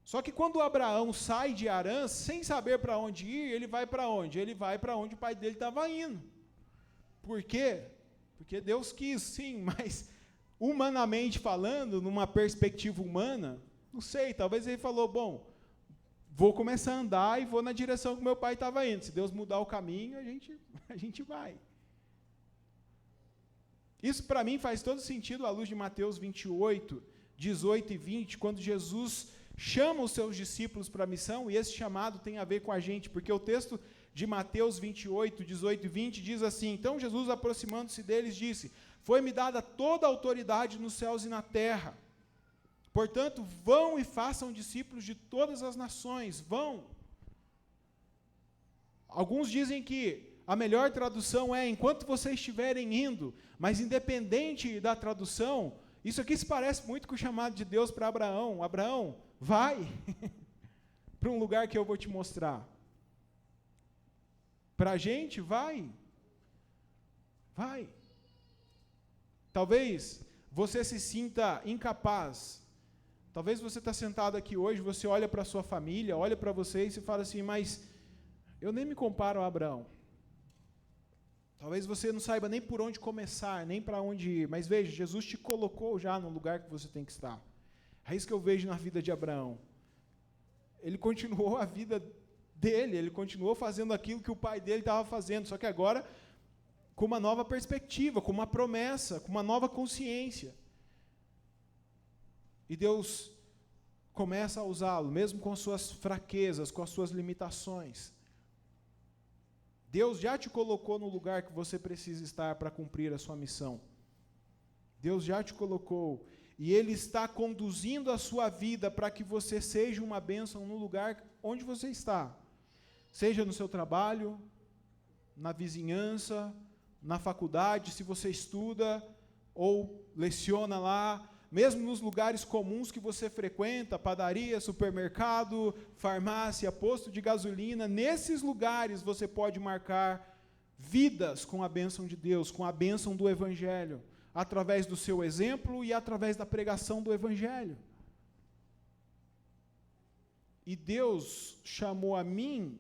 Speaker 10: Só que quando Abraão sai de Harã, sem saber para onde ir, ele vai para onde? Ele vai para onde o pai dele estava indo. Por quê? Porque Deus quis, sim, mas humanamente falando, numa perspectiva humana, não sei, talvez ele falou, bom, vou começar a andar e vou na direção que meu pai estava indo. Se Deus mudar o caminho, a gente vai. Isso para mim faz todo sentido à luz de Mateus 28, 18 e 20, quando Jesus chama os seus discípulos para a missão, e esse chamado tem a ver com a gente, porque o texto de Mateus 28, 18 e 20 diz assim, então Jesus, aproximando-se deles, disse, foi-me dada toda a autoridade nos céus e na terra, portanto, vão e façam discípulos de todas as nações, vão. Alguns dizem que a melhor tradução é, enquanto vocês estiverem indo, mas independente da tradução, isso aqui se parece muito com o chamado de Deus para Abraão. Abraão, vai para um lugar que eu vou te mostrar. Para a gente, vai. Vai. Talvez você se sinta incapaz. Talvez você está sentado aqui hoje, você olha para a sua família, olha para você e se fala assim, mas eu nem me comparo a Abraão. Talvez você não saiba nem por onde começar, nem para onde ir. Mas veja, Jesus te colocou já no lugar que você tem que estar. É isso que eu vejo na vida de Abraão. Ele continuou a vida dele, ele continuou fazendo aquilo que o pai dele estava fazendo, só que agora com uma nova perspectiva, com uma promessa, com uma nova consciência. E Deus começa a usá-lo, mesmo com as suas fraquezas, com as suas limitações. Deus já te colocou no lugar que você precisa estar para cumprir a sua missão. Deus já te colocou. e Ele está conduzindo a sua vida para que você seja uma bênção no lugar onde você está. Seja no seu trabalho, na vizinhança, na faculdade, se você estuda ou leciona lá, mesmo nos lugares comuns que você frequenta, padaria, supermercado, farmácia, posto de gasolina, nesses lugares você pode marcar vidas com a bênção de Deus, com a bênção do Evangelho, através do seu exemplo e através da pregação do Evangelho. E Deus chamou a mim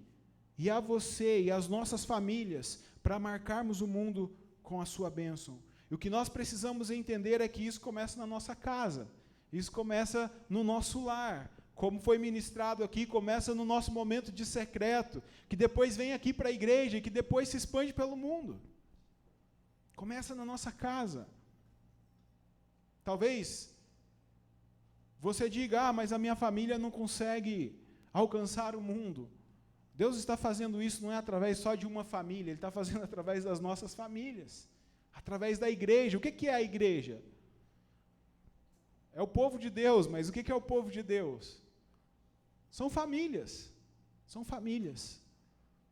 Speaker 10: e a você e as nossas famílias para marcarmos o mundo com a sua bênção. E o que nós precisamos entender é que isso começa na nossa casa, isso começa no nosso lar, como foi ministrado aqui, começa no nosso momento de secreto, que depois vem aqui para a igreja e que depois se expande pelo mundo. Começa na nossa casa. Talvez você diga, mas a minha família não consegue alcançar o mundo. Deus está fazendo isso não é através só de uma família, Ele está fazendo através das nossas famílias, através da igreja. O que é a igreja? É o povo de Deus, mas o que é o povo de Deus? São famílias,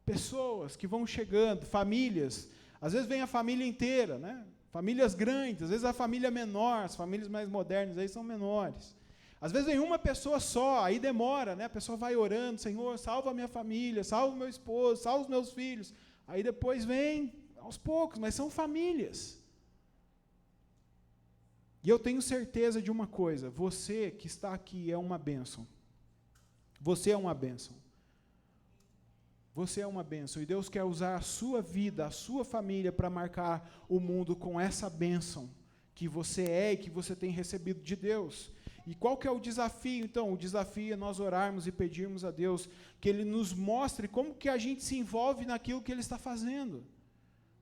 Speaker 10: pessoas que vão chegando, famílias, às vezes vem a família inteira, né? Famílias grandes, às vezes a família menor, as famílias mais modernas aí são menores. Às vezes vem uma pessoa só, aí demora, né? A pessoa vai orando, Senhor, salva a minha família, salva o meu esposo, salva os meus filhos. Aí depois vem aos poucos, mas são famílias. E eu tenho certeza de uma coisa, você que está aqui é uma bênção. Você é uma bênção. Você é uma bênção. E Deus quer usar a sua vida, a sua família, para marcar o mundo com essa bênção que você é e que você tem recebido de Deus. E qual que é o desafio, então? O desafio é nós orarmos e pedirmos a Deus que Ele nos mostre como que a gente se envolve naquilo que Ele está fazendo.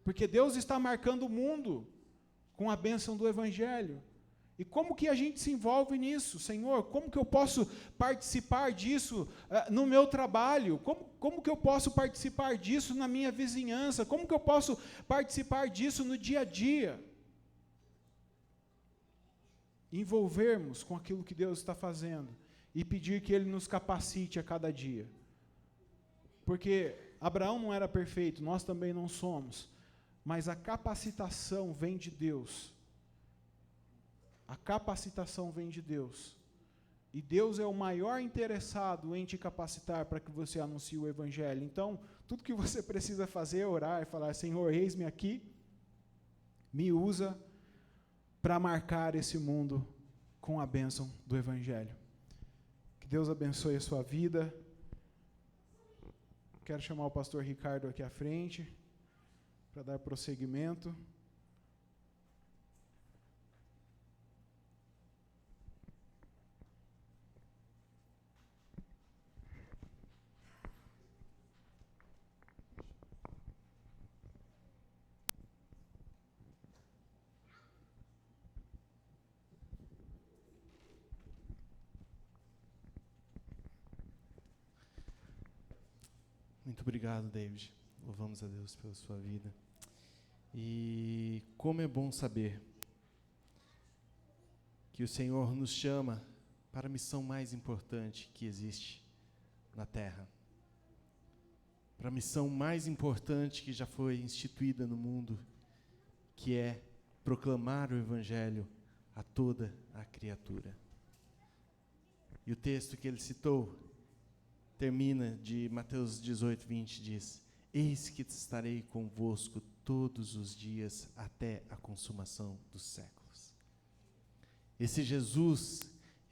Speaker 10: Porque Deus está marcando o mundo com a bênção do Evangelho. E como que a gente se envolve nisso? Senhor, como que eu posso participar disso no meu trabalho? Como que eu posso participar disso na minha vizinhança? Como que eu posso participar disso no dia a dia? Envolvermos com aquilo que Deus está fazendo e pedir que Ele nos capacite a cada dia. Porque Abraão não era perfeito, nós também não somos, mas a capacitação vem de Deus. A capacitação vem de Deus. E Deus é o maior interessado em te capacitar para que você anuncie o Evangelho. Então, tudo que você precisa fazer é orar e falar, Senhor, eis-me aqui, me usa para marcar esse mundo com a bênção do Evangelho. Que Deus abençoe a sua vida. Quero chamar o pastor Ricardo aqui à frente para dar prosseguimento.
Speaker 5: Muito obrigado, David. Louvamos a Deus pela sua vida. E como é bom saber que o Senhor nos chama para a missão mais importante que existe na Terra. Para a missão mais importante que já foi instituída no mundo, que é proclamar o Evangelho a toda a criatura. E o texto que ele citou termina de Mateus 18, 20, diz, eis que estarei convosco todos os dias até a consumação dos séculos. Esse Jesus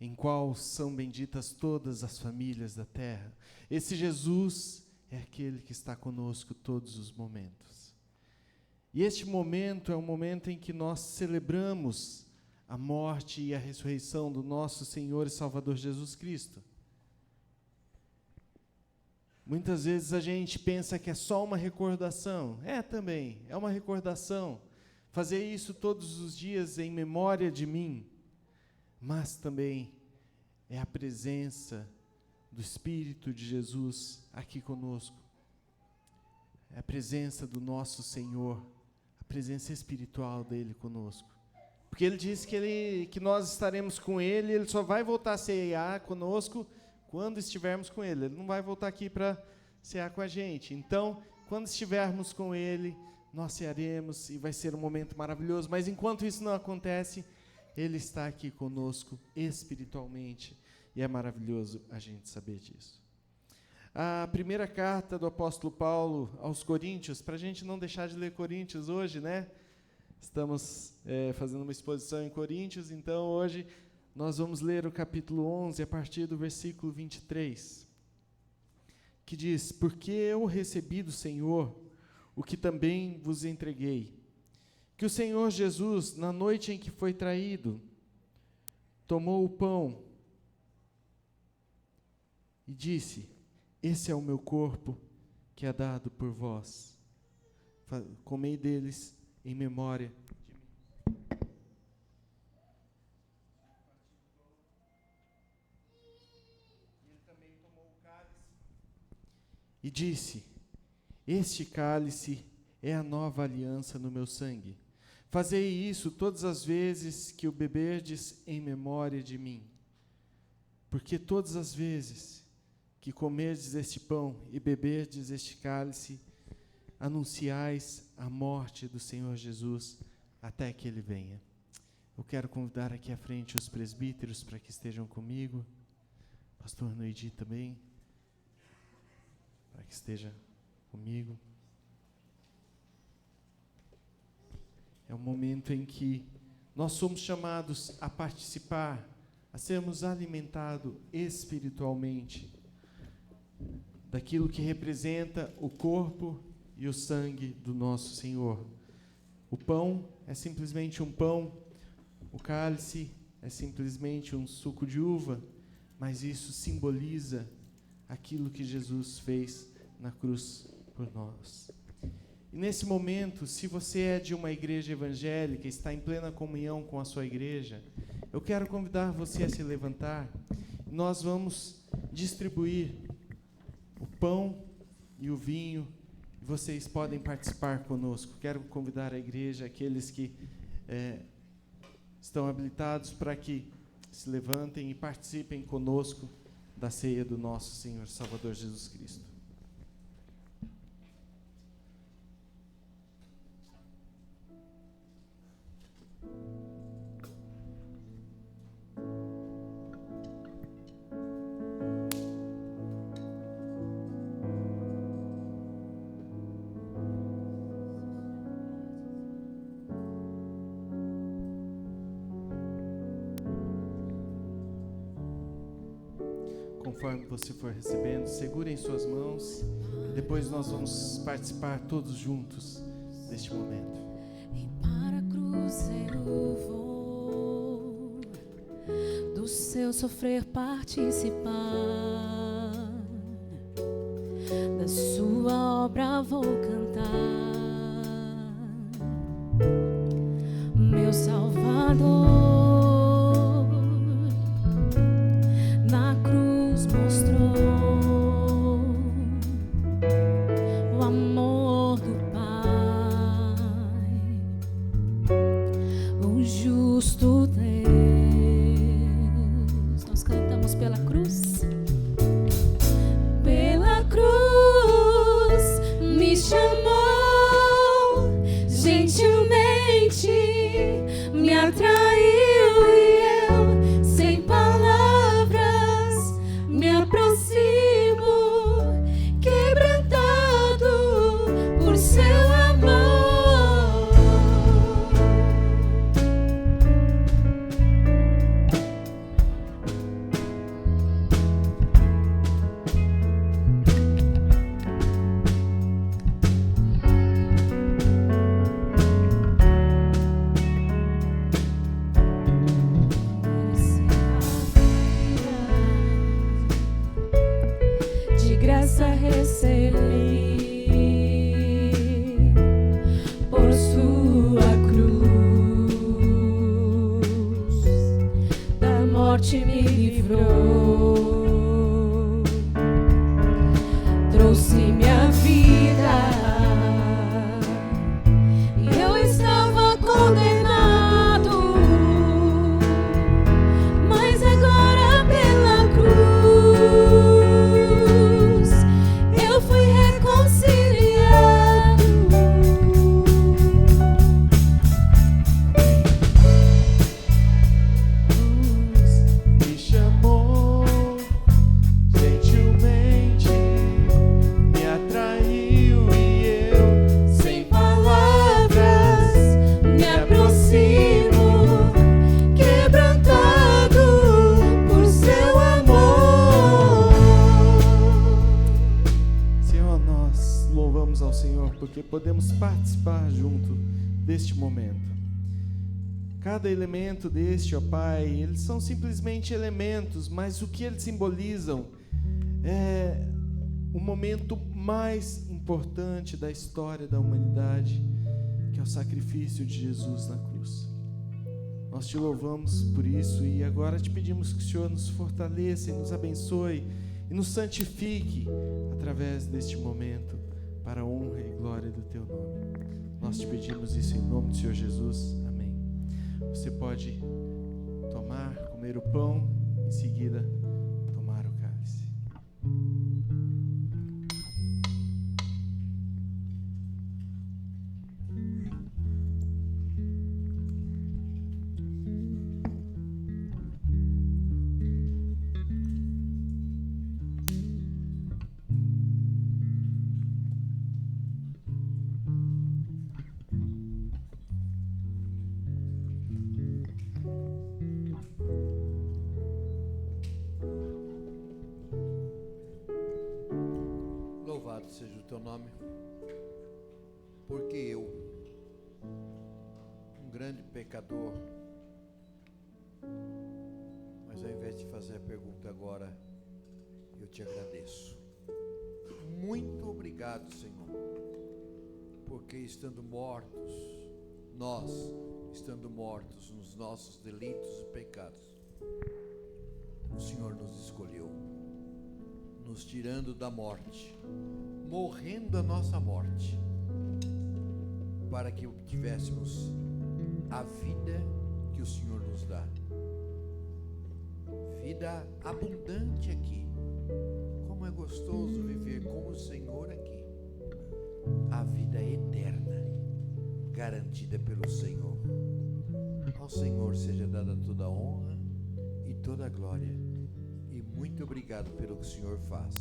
Speaker 5: em qual são benditas todas as famílias da terra, esse Jesus é aquele que está conosco todos os momentos. E este momento é um momento em que nós celebramos a morte e a ressurreição do nosso Senhor e Salvador Jesus Cristo. Muitas vezes a gente pensa que é só uma recordação. Também, é uma recordação. Fazer isso todos os dias em memória de mim. Mas também é a presença do Espírito de Jesus aqui conosco. É a presença do nosso Senhor, a presença espiritual dele conosco. Porque ele disse que nós estaremos com ele, ele só vai voltar a cear conosco quando estivermos com ele. Ele não vai voltar aqui para cear com a gente. Então, quando estivermos com ele, nós cearemos e vai ser um momento maravilhoso. Mas enquanto isso não acontece, ele está aqui conosco espiritualmente. E é maravilhoso a gente saber disso. A primeira carta do apóstolo Paulo aos Coríntios, para a gente não deixar de ler Coríntios hoje, né? Estamos fazendo uma exposição em Coríntios, então hoje nós vamos ler o capítulo 11, a partir do versículo 23, que diz: porque eu recebi do Senhor o que também vos entreguei, que o Senhor Jesus, na noite em que foi traído, tomou o pão e disse: esse é o meu corpo que é dado por vós. Comei deles em memória de mim. Ele também tomou o cálice e disse: este cálice é a nova aliança no meu sangue. Fazei isso todas as vezes que o beberdes em memória de mim. Porque todas as vezes que comerdes este pão e beberdes este cálice, anunciais a morte do Senhor Jesus até que Ele venha. Eu quero convidar aqui à frente os presbíteros para que estejam comigo, pastor Noidi também, para que esteja comigo. É um momento em que nós somos chamados a participar, a sermos alimentados espiritualmente daquilo que representa o corpo e o sangue do nosso Senhor. O pão é simplesmente um pão, o cálice é simplesmente um suco de uva, mas isso simboliza aquilo que Jesus fez na cruz por nós. E nesse momento, se você é de uma igreja evangélica, está em plena comunhão com a sua igreja, eu quero convidar você a se levantar. Nós vamos distribuir o pão e o vinho. Vocês podem participar conosco. Quero convidar a igreja, aqueles que estão habilitados, para que se levantem e participem conosco da ceia do nosso Senhor Salvador Jesus Cristo. Conforme você for recebendo, segure em suas mãos e depois nós vamos participar todos juntos deste momento.
Speaker 2: E para a cruz eu vou, do seu sofrer participar, da sua obra vou cantar, meu Salvador.
Speaker 3: Condenado
Speaker 5: podemos participar junto deste momento. Cada elemento deste, ó Pai, eles são simplesmente elementos, mas o que eles simbolizam é o momento mais importante da história da humanidade, que é o sacrifício de Jesus na cruz. Nós te louvamos por isso e agora te pedimos que o Senhor nos fortaleça e nos abençoe e nos santifique através deste momento, para a honra e glória do Teu nome. Nós te pedimos isso em nome do Senhor Jesus. Amém. Você pode tomar, comer o pão, em seguida tomar o cálice.
Speaker 11: Louvado seja o teu nome, porque eu, um grande pecador, mas ao invés de fazer a pergunta agora, eu te agradeço. Muito obrigado, Senhor, porque estando mortos, nós, estando mortos nos nossos delitos e pecados, o Senhor nos escolheu, nos tirando da morte, morrendo a nossa morte, para que obtivéssemos a vida que o Senhor nos dá. Vida abundante aqui. Como é gostoso viver com o Senhor aqui. A vida eterna, garantida pelo Senhor. Ao Senhor seja dada toda a honra e toda a glória. E muito obrigado pelo que o Senhor faz,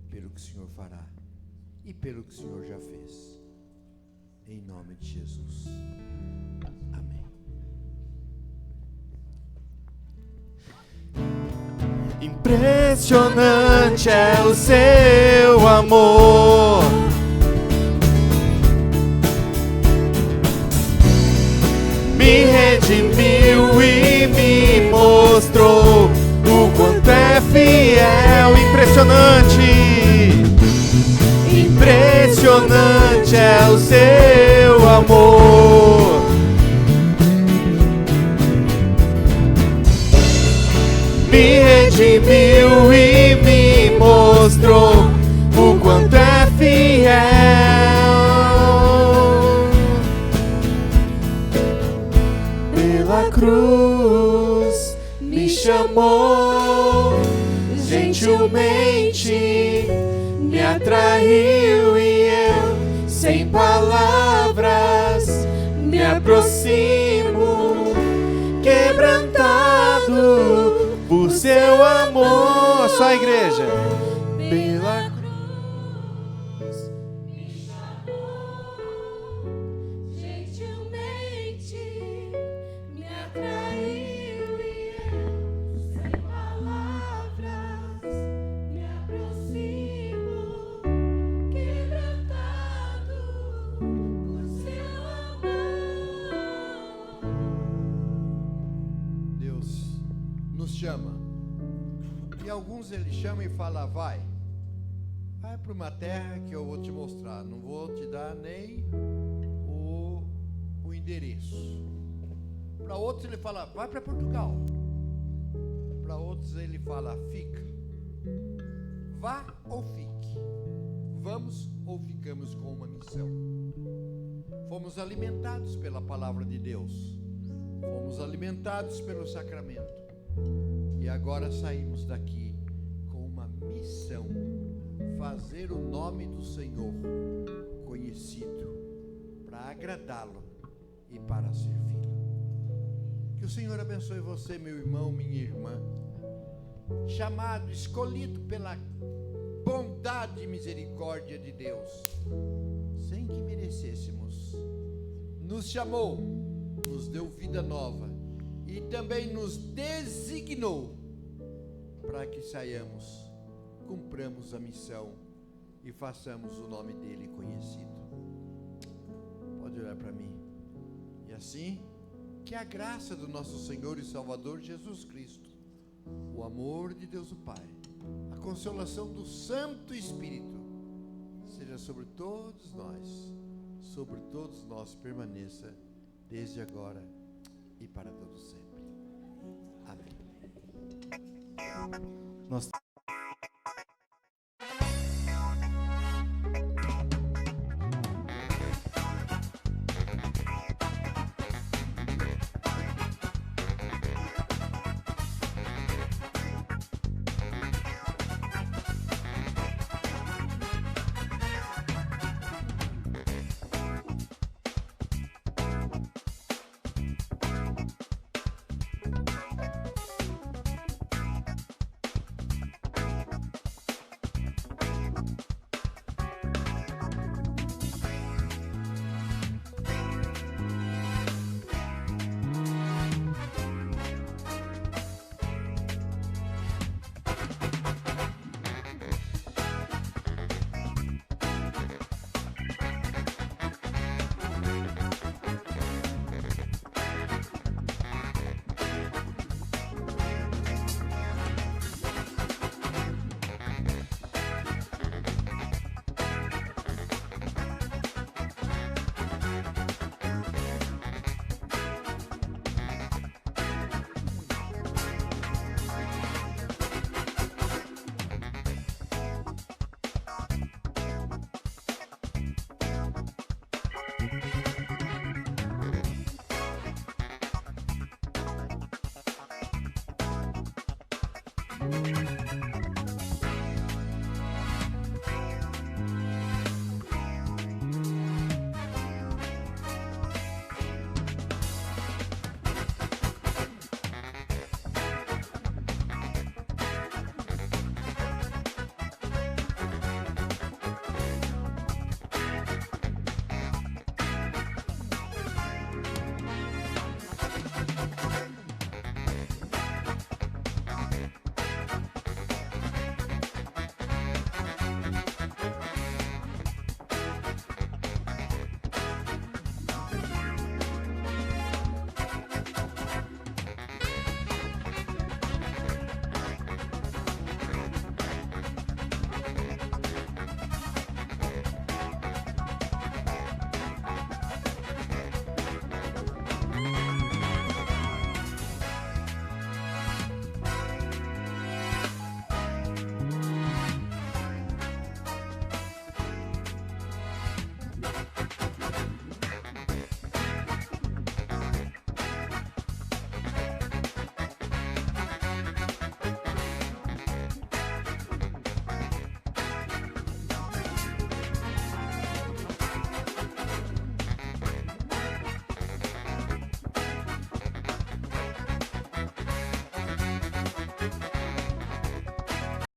Speaker 11: pelo que o Senhor fará e pelo que o Senhor já fez. Em nome de Jesus. Amém.
Speaker 5: Impressionante é o seu amor. Me redimiu e me mostrou o quanto é fiel. Impressionante, impressionante é o seu amor. Me redimiu e me mostrou o quanto é fiel. Pela cruz me chamou, gentilmente me atraiu e eu, sem palavras, me aproximo, quebrantado por seu amor. Só a igreja. Pela cruz me chamou, gentilmente me atraiu e eu, sem palavras, me aproximo, quebrantado por seu amor.
Speaker 11: Deus nos chama. E alguns ele chama e fala: vai para uma terra que eu vou te mostrar. Não vou te dar nem o endereço. Para outros ele fala: vai para Portugal. Para outros ele fala: fica. Vá ou fique. Vamos ou ficamos com uma missão. Fomos alimentados pela palavra de Deus. Fomos alimentados pelo sacramento. E agora saímos daqui com uma missão: fazer o nome do Senhor conhecido, para agradá-lo e para servi-lo. Que o Senhor abençoe você, meu irmão, minha irmã, chamado, escolhido pela bondade e misericórdia de Deus, sem que merecêssemos. Nos chamou, nos deu vida nova e também nos designou para que saiamos, cumpramos a missão e façamos o nome dele conhecido. Pode olhar para mim. E assim, que a graça do nosso Senhor e Salvador Jesus Cristo, o amor de Deus o Pai, a consolação do Santo Espírito, seja sobre todos nós permaneça desde agora e para todo sempre. Amém.
Speaker 5: Nós
Speaker 3: Música